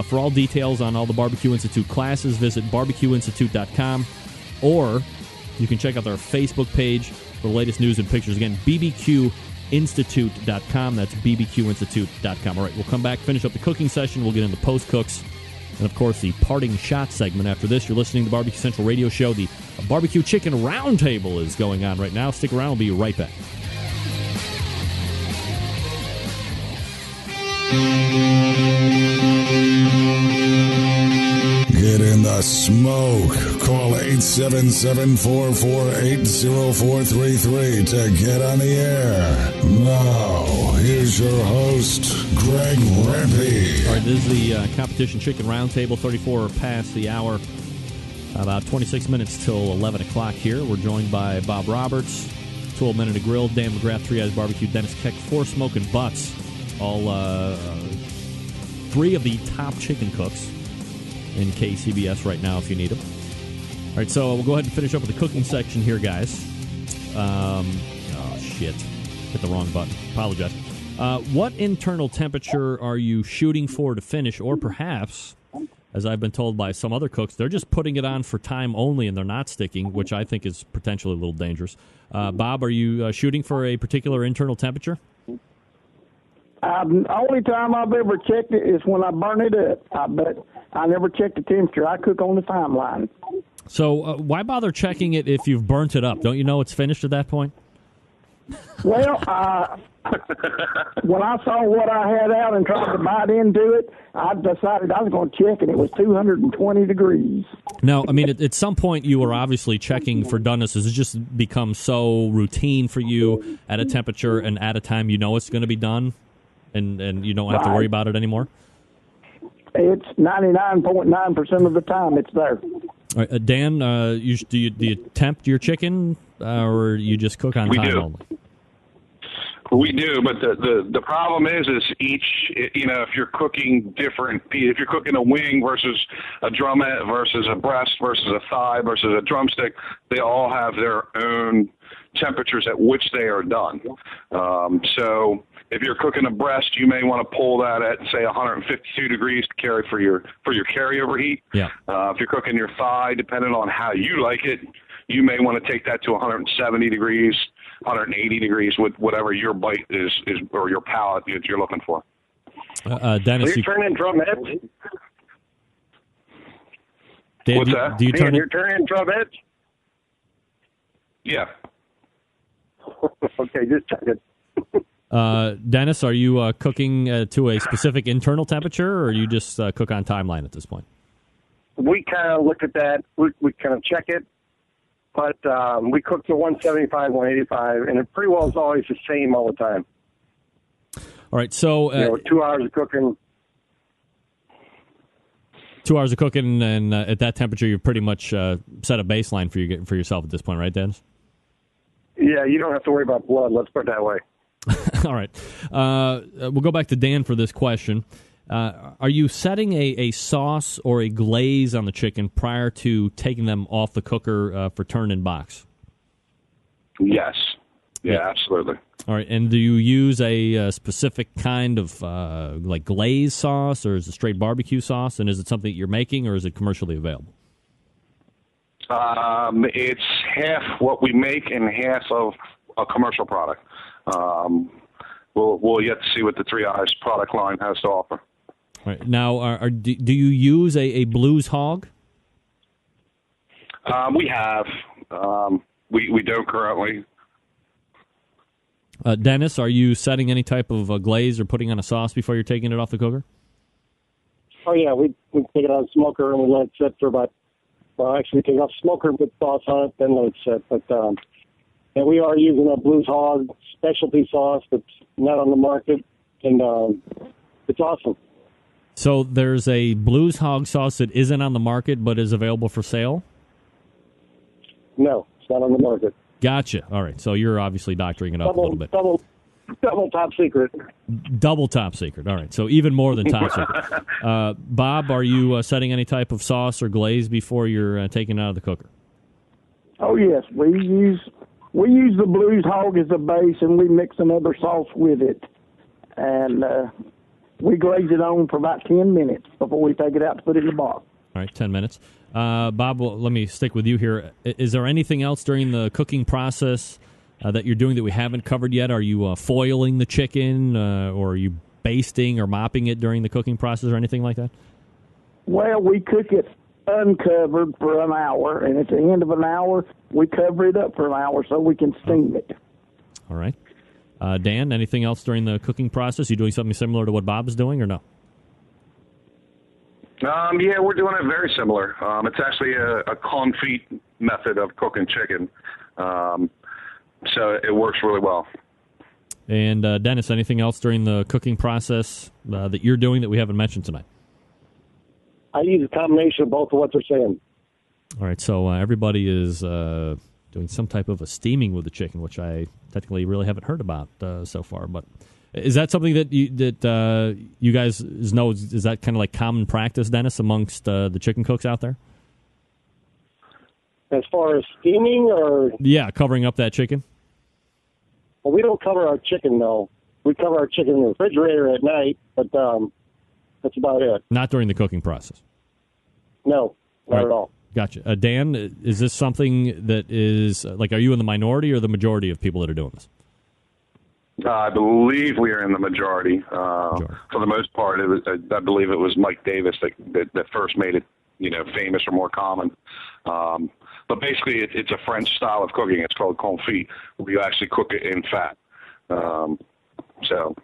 For all details on all the Barbecue Institute classes, visit barbecueinstitute.com, or you can check out their Facebook page for the latest news and pictures. Again, bbqinstitute.com. That's bbqinstitute.com. All right, we'll come back, finish up the cooking session. We'll get into post-cooks And, of course, the parting shot segment after this. You're listening to the Barbecue Central Radio Show. The Barbecue Chicken Round Table is going on right now. Stick around. We'll be right back. Get in the smoke. Call 877-448-0433 to get on the air. Now, here's your host, Greg Rempe. All right, this is the Competition Chicken Roundtable, 34 past the hour. About 26 minutes till 11 o'clock here. We're joined by Bob Roberts, 12 Men in a Grill, Dan McGrath, 3 Eyes Barbecue, Dennis Keck, 4 Smokin' Butts. All 3 of the top chicken cooks in KCBS right now if you need them. All right, so we'll go ahead and finish up with the cooking section here, guys. Oh, shit. Hit the wrong button. Apologize. What internal temperature are you shooting for to finish? Or perhaps, as I've been told by some other cooks, they're just putting it on for time only and they're not sticking, which I think is potentially a little dangerous. Bob, are you shooting for a particular internal temperature? The only time I've ever checked it is when I burn it up. But I never check the temperature. I cook on the timeline. So why bother checking it if you've burnt it up? Don't you know it's finished at that point? Well, when I saw what I had out and tried to bite into it, I decided I was going to check, and it was 220 degrees. Now, I mean, at some point you were obviously checking for doneness. Has it just become so routine for you at a temperature and at a time you know it's going to be done, and you don't have to worry about it anymore? It's 99.9% of the time it's there. All right, Dan, do you tempt your chicken, or you just cook on time only? We do, but the problem is each, if you're cooking different, if you're cooking a wing versus a drumette versus a breast versus a thigh versus a drumstick, they all have their own temperatures at which they are done. So if you're cooking a breast, you may want to pull that at, say, 152 degrees to carry for your carryover heat. Yeah. If you're cooking your thigh, depending on how you like it, you may want to take that to 170 degrees, 180 degrees with whatever your bite is or your palate that you're looking for. Dennis, you're turning drumettes? Dan, what's that? Do you turn you're turning drumettes? Yeah. Okay, just checking. Dennis, are you cooking to a specific internal temperature, or you just cook on timeline at this point? We kind of look at that. We kind of check it. But we cook to 175, 185, and it pretty well is always the same all the time. All right, so 2 hours of cooking. 2 hours of cooking, and at that temperature, you're pretty much set a baseline for yourself at this point, right, Dennis? Yeah, you don't have to worry about blood. Let's put it that way. All right, we'll go back to Dan for this question. Are you setting a sauce or a glaze on the chicken prior to taking them off the cooker for turn in box? Yes. Yeah, absolutely. All right, and do you use a specific kind of like glaze sauce, or is it straight barbecue sauce? And is it something that you're making, or is it commercially available? It's half what we make and half of a commercial product. We'll yet to see what the 3 Eyes product line has to offer. All right. Now, do you use a blues hog? We have. We don't currently. Dennis, are you setting any type of glaze or putting on a sauce before you're taking it off the cooker? Oh, yeah. We take it out of the smoker and we let it sit for about, actually take it off the smoker and put sauce on it, then let it sit. But and we are using a Blues Hog specialty sauce that's not on the market, and it's awesome. So there's a Blues Hog sauce that isn't on the market but is available for sale? No, it's not on the market. Gotcha. All right. So you're obviously doctoring it up a little bit. Double top secret. Double top secret. All right. So even more than top secret. Bob, are you setting any type of sauce or glaze before you're taking it out of the cooker? Oh, yes. We use the Blues Hog as a base, and we mix another sauce with it. And we glaze it on for about 10 minutes before we take it out to put it in the box. All right, 10 minutes. Bob, well, let me stick with you here. Is there anything else during the cooking process that you're doing that we haven't covered yet? Are you foiling the chicken, or are you basting or mopping it during the cooking process or anything like that? Well, we cook it uncovered for an hour, and at the end of an hour, we cover it up for an hour so we can steam it. All right. Dan, anything else during the cooking process? You doing something similar to what Bob is doing, or no? Yeah, we're doing it very similar. It's actually a confit method of cooking chicken, so it works really well. And Dennis, anything else during the cooking process that you're doing that we haven't mentioned tonight? I use a combination of both of what they're saying. All right, so everybody is doing some type of a steaming with the chicken, which I technically really haven't heard about so far. But is that something that you guys know? Is that kind of like common practice, Dennis, amongst the chicken cooks out there? As far as steaming, or yeah, covering up that chicken. Well, we don't cover our chicken though. We cover our chicken in the refrigerator at night, but that's about it. Not during the cooking process. No, not at all. Gotcha. Dan, is this something that is, like, are you in the minority or the majority of people that are doing this? I believe we are in the majority. For the most part, it was, I believe it was Mike Davis that first made it, famous or more common. But basically, it's a French style of cooking. It's called confit, where you actually cook it in fat. So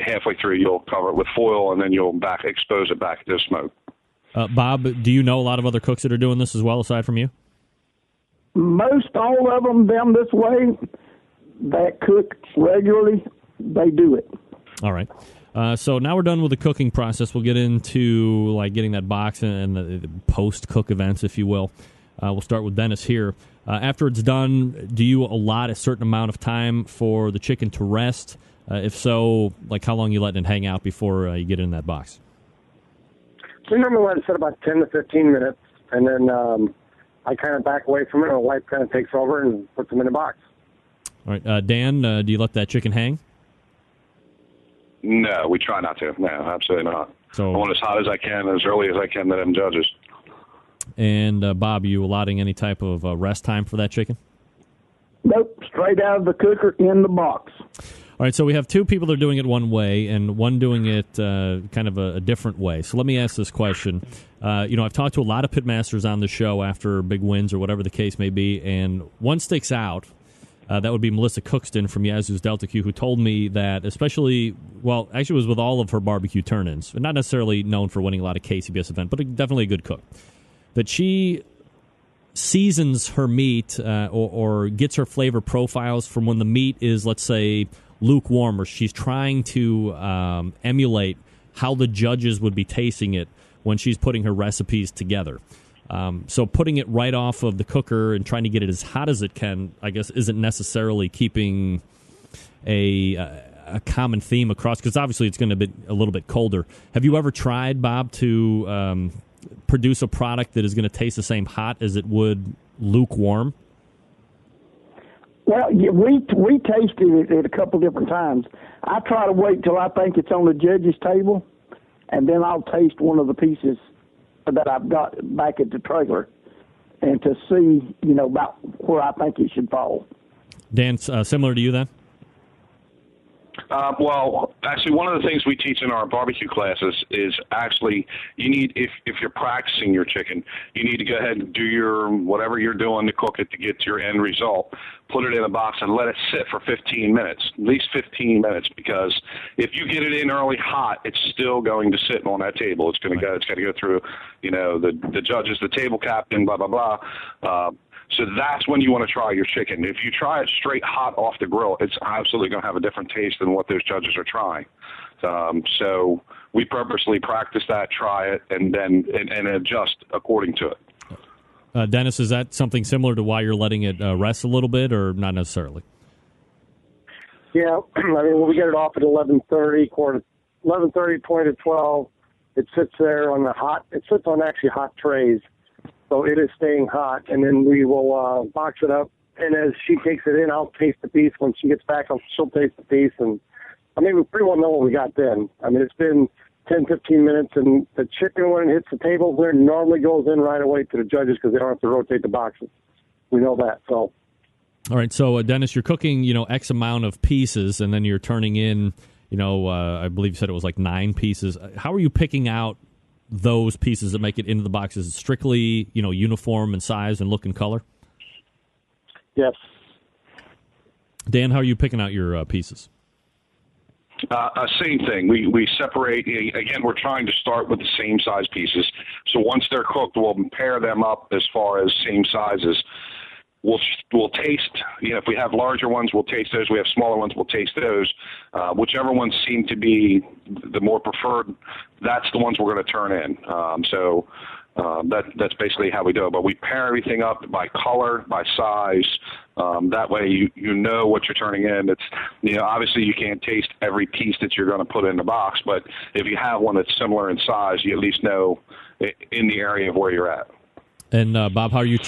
halfway through, you'll cover it with foil, and then you'll expose it back to the smoke. Bob, do you know a lot of other cooks that are doing this as well, aside from you? Most all of them down this way that cook regularly, they do it. All right. So now we're done with the cooking process. We'll get into like getting that box and the post-cook events, if you will. We'll start with Dennis here. After it's done, do you allot a certain amount of time for the chicken to rest? If so, like how long you letting it hang out before you get it in that box? We normally let it sit about 10 to 15 minutes, and then I kind of back away from it, and my wife kind of takes over and puts them in a box. All right. Dan, do you let that chicken hang? No, we try not to. No, absolutely not. So I want as hot as I can, as early as I can to them judges. And, Bob, are you allotting any type of rest time for that chicken? Nope, straight out of the cooker in the box. All right, so we have two people that are doing it one way and one doing it kind of a different way. So let me ask this question. I've talked to a lot of pitmasters on the show after big wins or whatever the case may be, and one sticks out. That would be Melissa Cookston from Yazoo's Delta Q, who told me that actually it was with all of her barbecue turn-ins, not necessarily known for winning a lot of KCBS events, but definitely a good cook, that she seasons her meat or gets her flavor profiles from when the meat is, let's say, lukewarm, or she's trying to emulate how the judges would be tasting it when she's putting her recipes together. So putting it right off of the cooker and trying to get it as hot as it can, I guess, isn't necessarily keeping a common theme across, because obviously it's going to be a little bit colder. Have you ever tried, Bob, to produce a product that is going to taste the same hot as it would lukewarm? Well, yeah, we tasted it a couple different times. I try to wait till I think it's on the judge's table, and then I'll taste one of the pieces that I've got back at the trailer, and to see, about where I think it should fall. Dan, similar to you then? Well, actually, one of the things we teach in our barbecue classes is actually you need, if you're practicing your chicken, you need to go ahead and do your whatever you're doing to cook it to get to your end result. Put it in a box and let it sit for 15 minutes, at least 15 minutes, because if you get it in early hot, it's still going to sit on that table. It's going to go. It's got to go through, the judges, the table captain, blah blah blah. So that's when you want to try your chicken. If you try it straight hot off the grill, it's absolutely going to have a different taste than what those judges are trying. So we purposely practice that, try it, and then and adjust according to it. Dennis, is that something similar to why you're letting it rest a little bit, or not necessarily? Yeah, when we get it off at 11:30, 20 to 12, it sits there on it sits on actually hot trays. So it is staying hot, and then we will box it up. And as she takes it in, I'll taste the piece. When she gets back, she'll taste the piece. And, we pretty well know what we got then. It's been 10, 15 minutes, and the chicken, when it hits the table, there normally goes in right away to the judges because they don't have to rotate the boxes. We know that, so. All right, so, Dennis, you're cooking, X amount of pieces, and then you're turning in, I believe you said it was like 9 pieces. How are you picking out those pieces that make it into the box? Is it strictly, uniform in size and look and color? Yes. Dan, how are you picking out your pieces? Same thing. We separate. Again, we're trying to start with the same size pieces. So once they're cooked, we'll pair them up as far as same sizes. We'll taste. If we have larger ones, we'll taste those. We have smaller ones, we'll taste those. Whichever ones seem to be the more preferred, that's the ones we're going to turn in. That's basically how we do it. But we pair everything up by color, by size. That way you know what you're turning in. It's obviously you can't taste every piece that you're going to put in the box, but if you have one that's similar in size, you at least know in the area of where you're at. And Bob, how are you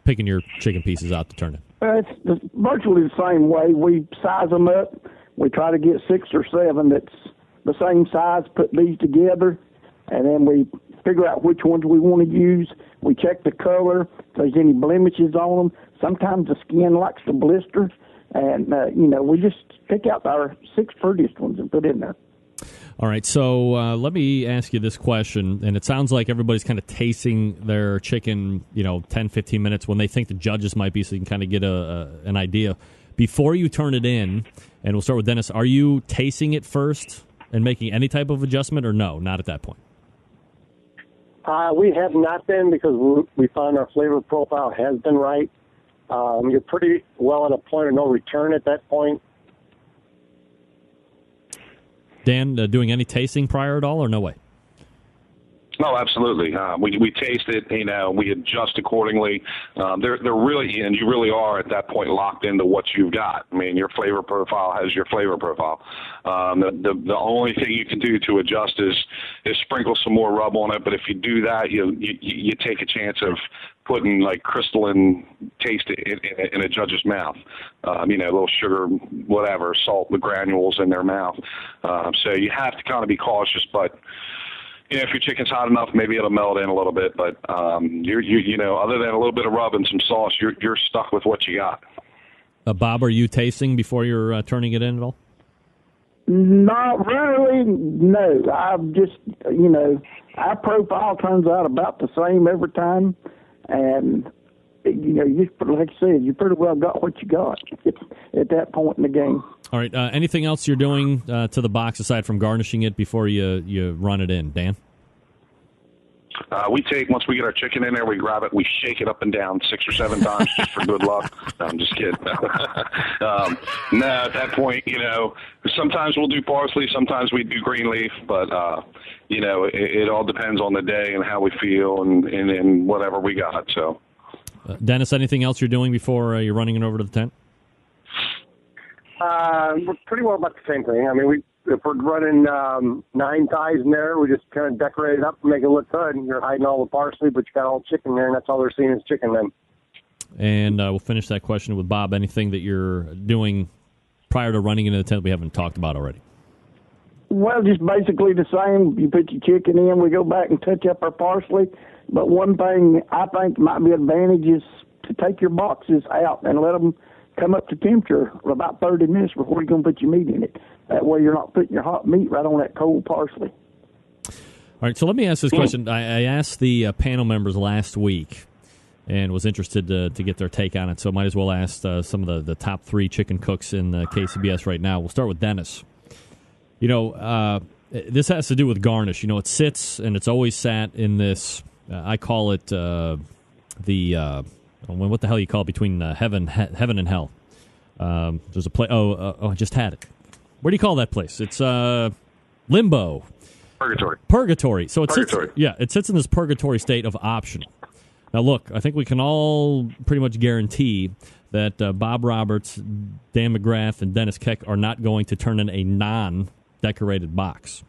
picking your chicken pieces out to turn in? It's virtually the same way. We size them up. We try to get 6 or 7 that's the same size, put these together, and then we figure out which ones we want to use. We check the color, if there's any blemishes on them. Sometimes the skin likes to blister, and, we just pick out our 6 prettiest ones and put in there. All right, so let me ask you this question, and it sounds like everybody's kind of tasting their chicken, 10, 15 minutes when they think the judges might be, so you can kind of get an idea. Before you turn it in, and we'll start with Dennis, are you tasting it first and making any type of adjustment, or no, not at that point? We have not been, because we found our flavor profile has been right. You're pretty well at a point of no return at that point. Dan, doing any tasting prior at all, or no way? No, absolutely. We taste it, we adjust accordingly. They're really, and you really are at that point locked into what you've got. I mean, your flavor profile has your flavor profile. The only thing you can do to adjust is sprinkle some more rub on it. But if you do that, you take a chance of putting like crystalline taste in a judge's mouth. A little sugar, whatever, salt, the granules in their mouth. So you have to kind of be cautious, but. If your chicken's hot enough, maybe it'll melt in a little bit. But other than a little bit of rub and some sauce, you're stuck with what you got. Bob, are you tasting before you're turning it in at all? Not really. No, I've just our profile turns out about the same every time, and you like I said, you pretty well got what you got at that point in the game. All right. Anything else you're doing to the box aside from garnishing it before you run it in, Dan? Once we get our chicken in there, we grab it, we shake it up and down 6 or 7 times just for good luck. No, I'm just kidding. No, at that point, sometimes we'll do parsley, sometimes we do green leaf, but, it all depends on the day and how we feel and whatever we got. So, Dennis, anything else you're doing before you're running it over to the tent? We're pretty well about the same thing. I mean, if we're running 9 thighs in there, we just kind of decorate it up and make it look good. And you're hiding all the parsley, but you got all the chicken there, and that's all they're seeing is chicken then. And we'll finish that question with Bob. Anything that you're doing prior to running into the tent we haven't talked about already? Well, just basically the same. You put your chicken in, we go back and touch up our parsley. But one thing I think might be an advantage is to take your boxes out and let them come up to temperature for about 30 minutes before you're going to put your meat in it. That way you're not putting your hot meat right on that cold parsley. All right, so let me ask this question. I asked the panel members last week and was interested to get their take on it, so might as well ask some of the top 3 chicken cooks in KCBS right now. We'll start with Dennis. This has to do with garnish. It sits, and it's always sat in this, I call it what the hell you call it between heaven and hell? There's a place. I just had it. Where do you call that place? It's limbo. Purgatory. So it Purgatory. It sits in this purgatory state of optional. Now, look, I think we can all pretty much guarantee that Bob Roberts, Dan McGrath, and Dennis Keck are not going to turn in a non-decorated box.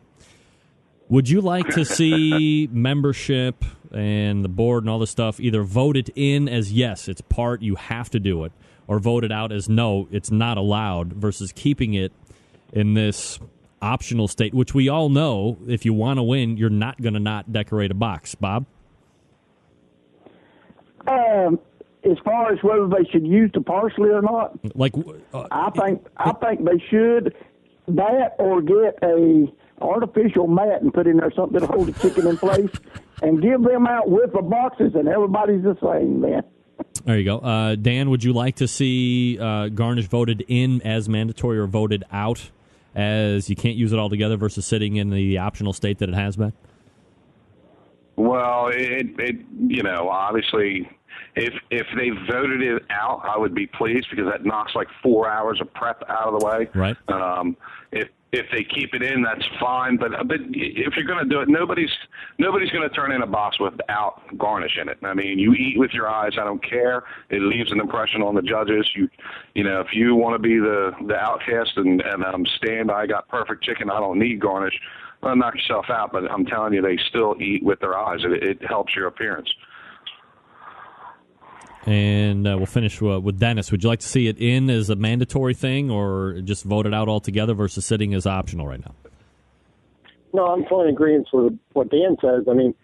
Would you like to see membership and the board and all this stuff either voted in as yes, it's part, you have to do it, or voted out as no, it's not allowed, versus keeping it in this optional state, which we all know if you want to win, you're not going to not decorate a box. Bob? As far as whether they should use the parsley or not, I think they should that or get artificial mat and put in there something to hold the chicken in place, and give them out with the boxes, and everybody's the same, man. There you go. Dan, would you like to see garnish voted in as mandatory or voted out as you can't use it altogether versus sitting in the optional state that it has been? Well, it obviously, if they voted it out, I would be pleased because that knocks like 4 hours of prep out of the way. Right. If they keep it in, that's fine. But if you're going to do it, nobody's going to turn in a box without garnish in it. I mean, you eat with your eyes. I don't care. It leaves an impression on the judges. If you want to be the outcast and stand by, I got perfect chicken, I don't need garnish. Well, knock yourself out. But I'm telling you, they still eat with their eyes. It helps your appearance. And we'll finish with Dennis. Would you like to see it in as a mandatory thing or just vote it out altogether versus sitting as optional right now? No, I'm fully in agreement with what Dan says. I mean,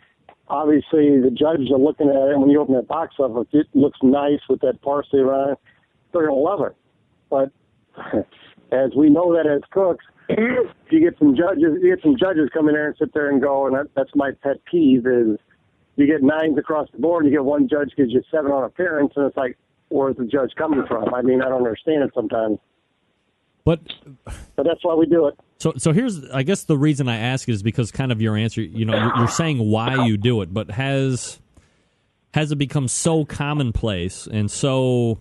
obviously the judges are looking at it, and when you open that box up, if it looks nice with that parsley around it, they're going to love it. But as we know that as cooks, you get some judges come in there and sit there and go, and that's my pet peeve is you get 9s across the board, and you get one judge gives you 7 on appearance, and it's like, where's the judge coming from? I mean, I don't understand it sometimes. But that's why we do it. So here's, I guess the reason I ask is because kind of your answer, you're saying why you do it, but has it become so commonplace and so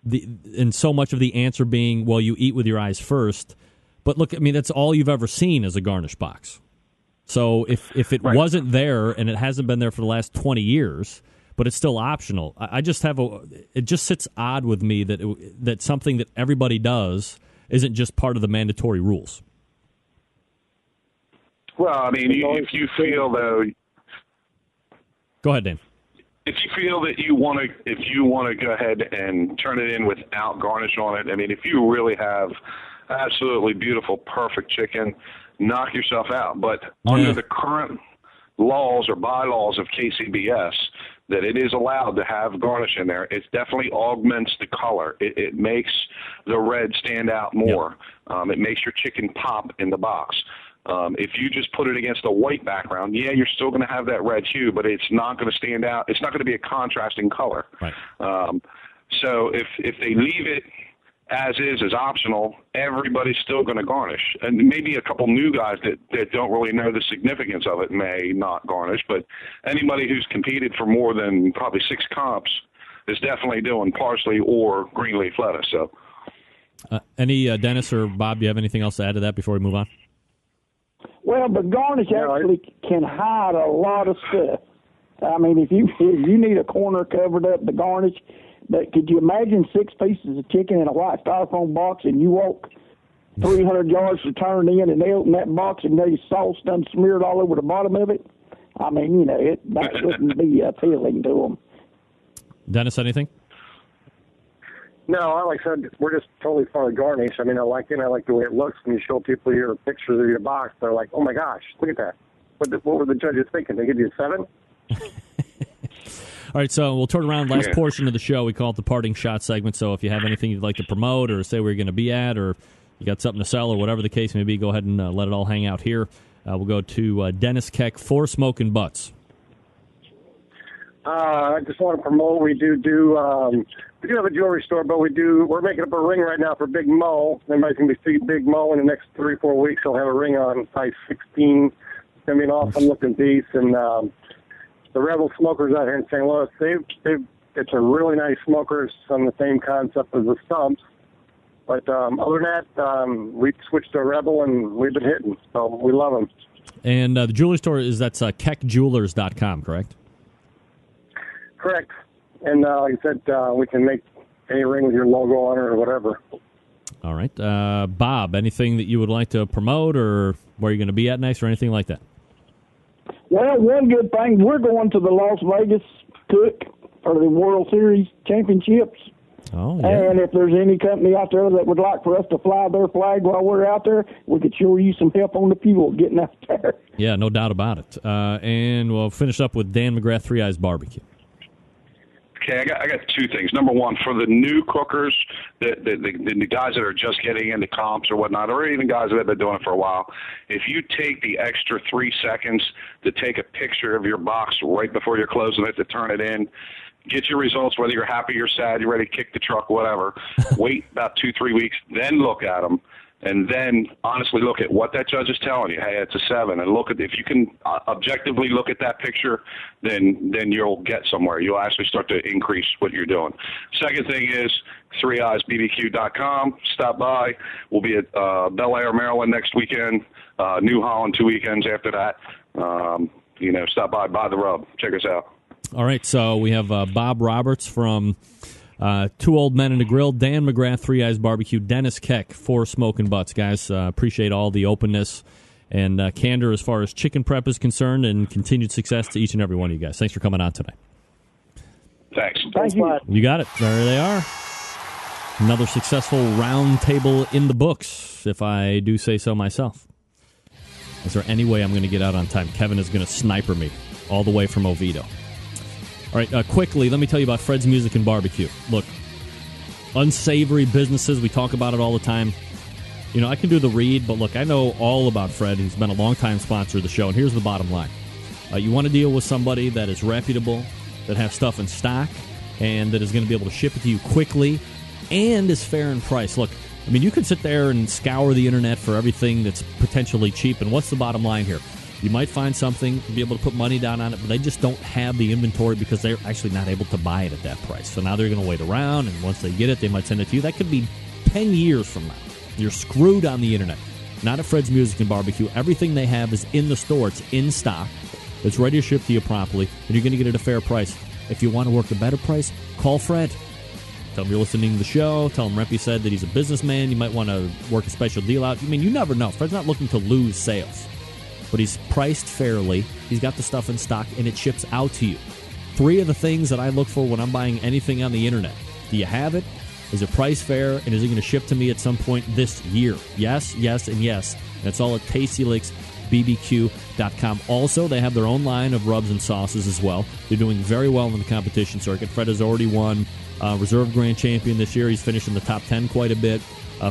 much of the answer being, well, you eat with your eyes first. But look, I mean, that's all you've ever seen is a garnish box. So if it wasn't there and it hasn't been there for the last 20 years, but it's still optional, it just sits odd with me that something that everybody does isn't just part of the mandatory rules. Well, I mean, if you feel though, go ahead, Dan. If you feel that you want to go ahead and turn it in without garnish on it, I mean, if you really have absolutely beautiful, perfect chicken, knock yourself out. But under the current laws or bylaws of KCBS, that it is allowed to have garnish in there, it definitely augments the color. It makes the red stand out more. Yep. It makes your chicken pop in the box. If you just put it against a white background, you're still going to have that red hue, but it's not going to stand out. It's not going to be a contrasting color. Right. So if they leave it as is optional, everybody's still going to garnish. And maybe a couple new guys that don't really know the significance of it may not garnish, but anybody who's competed for more than probably 6 comps is definitely doing parsley or green leaf lettuce. So, any Dennis or Bob, do you have anything else to add to that before we move on? Well, the garnish actually can hide a lot of stuff. I mean, if you need a corner covered up, the garnish. But could you imagine 6 pieces of chicken in a white styrofoam box, and you walk 300 yards to turn in, and they open that box, and there's sauce done smeared all over the bottom of it? I mean, that wouldn't be appealing to them. Dennis, anything? No, like I said, we're just totally for the garnish. I mean, I like it. I like the way it looks. When you show people your pictures of your box, they're like, oh, my gosh, look at that. What were the judges thinking? They give you a 7? All right, so we'll turn around last portion of the show. We call it the parting shot segment. So if you have anything you'd like to promote or say where you're going to be at or you got something to sell or whatever the case may be, go ahead and let it all hang out here. We'll go to Dennis Keck for Smokin' Butts. I just want to promote. We do have a jewelry store, but we're making up a ring right now for Big Mo. Everybody's going to see Big Mo in the next 3 or 4 weeks. He'll have a ring on size 16. It's going to be an awesome looking piece. And the Rebel Smokers out here in St. Louis, it's a really nice smoker. It's on the same concept as the Stumps. But other than that, we switched to a Rebel, and we've been hitting. So we love them. And the jewelry store, that's keckjewelers.com, correct? Correct. And like I said, we can make any ring with your logo on it or whatever. All right. Bob, anything that you would like to promote or where you're going to be at next or anything like that? Well, one good thing, we're going to the Las Vegas Cook for the World Series Championships. Oh, yeah. And if there's any company out there that would like for us to fly their flag while we're out there, we could sure use some help on the fuel getting out there. Yeah, no doubt about it. And we'll finish up with Dan McGrath, Three Eyes Barbecue. Okay, I got two things. Number one, for the new cookers, the guys that are just getting into comps or whatnot, or even guys that have been doing it for a while, if you take the extra 3 seconds to take a picture of your box right before you're closing it to turn it in, get your results, whether you're happy or sad, you're ready to kick the truck, whatever. Wait about 2-3 weeks, then look at them. And then honestly look at what that judge is telling you. Hey, it's a 7. And look at, if you can objectively look at that picture, then you'll get somewhere. You'll actually start to increase what you're doing. Second thing is 3eyesbbq.com. Stop by. We'll be at Bel Air, Maryland next weekend. New Holland 2 weekends after that. Stop by the rub. Check us out. All right, so we have Bob Roberts from Two Old Men and a Grill, Dan McGrath, 3 Eyes Barbecue, Dennis Keck, 4 Smokin' Butts. Guys, appreciate all the openness and candor as far as chicken prep is concerned, and continued success to each and every one of you guys. Thanks for coming on tonight. Thanks. Thank you. You got it. There they are. Another successful round table in the books, if I do say so myself. Is there any way I'm going to get out on time? Kevin is going to sniper me all the way from Oviedo. All right, quickly, let me tell you about Fred's Music and Barbecue. Look, unsavory businesses, we talk about it all the time. I can do the read, but look, I know all about Fred. He's been a long-time sponsor of the show, and here's the bottom line. You want to deal with somebody that is reputable, that has stuff in stock, and that is going to be able to ship it to you quickly, and is fair in price. Look, I mean, you can sit there and scour the internet for everything that's potentially cheap, and what's the bottom line here? You might find something, be able to put money down on it, but they just don't have the inventory because they're actually not able to buy it at that price. So now they're going to wait around, and once they get it, they might send it to you. That could be 10 years from now. You're screwed on the internet. Not at Fred's Music and Barbecue. Everything they have is in the store. It's in stock. It's ready to ship to you properly, and you're going to get it at a fair price. If you want to work a better price, call Fred. Tell him you're listening to the show. Tell him Rempy said that he's a businessman. You might want to work a special deal out. I mean, you never know. Fred's not looking to lose sales. But he's priced fairly. He's got the stuff in stock, and it ships out to you. 3 of the things that I look for when I'm buying anything on the internet. Do you have it? Is it price fair? And is it going to ship to me at some point this year? Yes, yes, and yes. And it's all at TastyLicksBBQ.com. Also, they have their own line of rubs and sauces as well. They're doing very well in the competition circuit. Fred has already won Reserve Grand Champion this year. He's finished in the top 10 quite a bit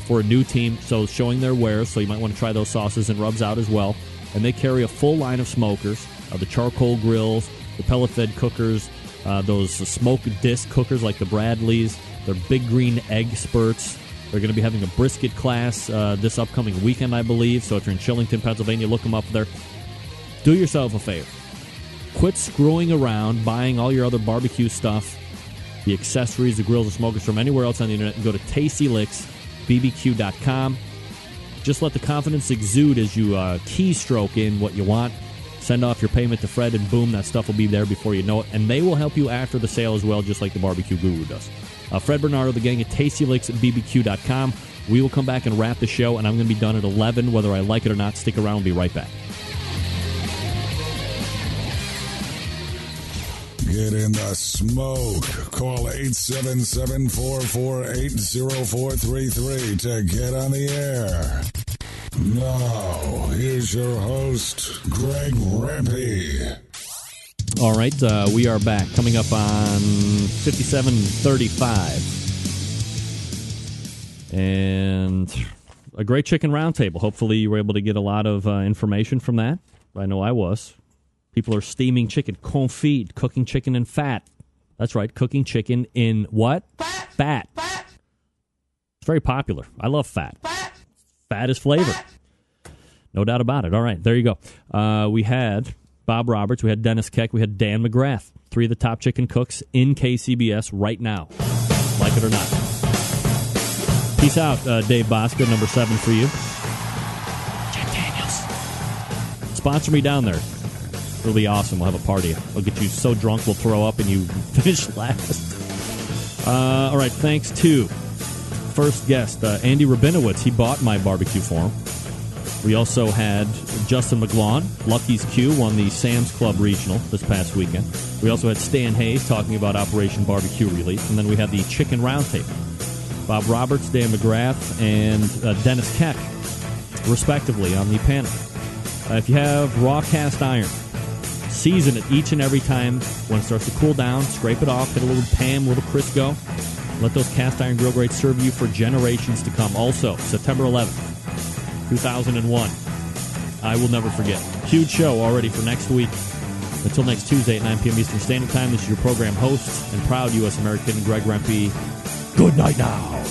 for a new team. So showing their wares. So you might want to try those sauces and rubs out as well. And they carry a full line of smokers, the charcoal grills, the pellet-fed cookers, those smoke disc cookers like the Bradleys, their big green egg spurts. They're going to be having a brisket class this upcoming weekend, I believe. So if you're in Shillington, Pennsylvania, look them up there. Do yourself a favor. Quit screwing around, buying all your other barbecue stuff, the accessories, the grills, the smokers from anywhere else on the internet, and go to TastyLicksBBQ.com. Just let the confidence exude as you keystroke in what you want. Send off your payment to Fred, and boom, that stuff will be there before you know it. And they will help you after the sale as well, just like the Barbecue Guru does. Fred Bernardo, the gang at TastyLicksBBQ.com. We will come back and wrap the show, and I'm going to be done at 11, whether I like it or not. Stick around. We'll be right back. Get in the smoke. Call 877-448-0433 to get on the air. Now, here's your host, Greg Rempy. All right, we are back. Coming up on 57:35. And a great chicken round table. Hopefully you were able to get a lot of information from that. I know I was. People are steaming chicken, confit, cooking chicken in fat. That's right, cooking chicken in what? Fat. It's very popular. I love fat. Fat is flavor. No doubt about it. All right, there you go. We had Bob Roberts, we had Dennis Keck, we had Dan McGrath. 3 of the top chicken cooks in KCBS right now. Like it or not. Peace out, Dave Bosca, number 7 for you. Jim Daniels. Sponsor me down there. It'll be awesome. We'll have a party. I'll get you so drunk we'll throw up and you finish last. All right, thanks to first guest, Andy Rabinowitz. He bought my barbecue for him. We also had Justin McGlaun. Lucky's Q won the Sam's Club Regional this past weekend. We also had Stan Hayes talking about Operation BBQ Relief. And then we had the Chicken Round Table. Bob Roberts, Dan McGrath, and Dennis Keck, respectively, on the panel. If you have raw cast iron, Season it each and every time. When it starts to cool down, scrape it off, hit a little Pam, a little Crisco. Let those cast iron grill grates serve you for generations to come. Also, September 11th, 2001. I will never forget. Huge show already for next week. Until next Tuesday at 9 p.m. Eastern Standard Time, this is your program host and proud U.S. American, Greg Rempe. Good night now.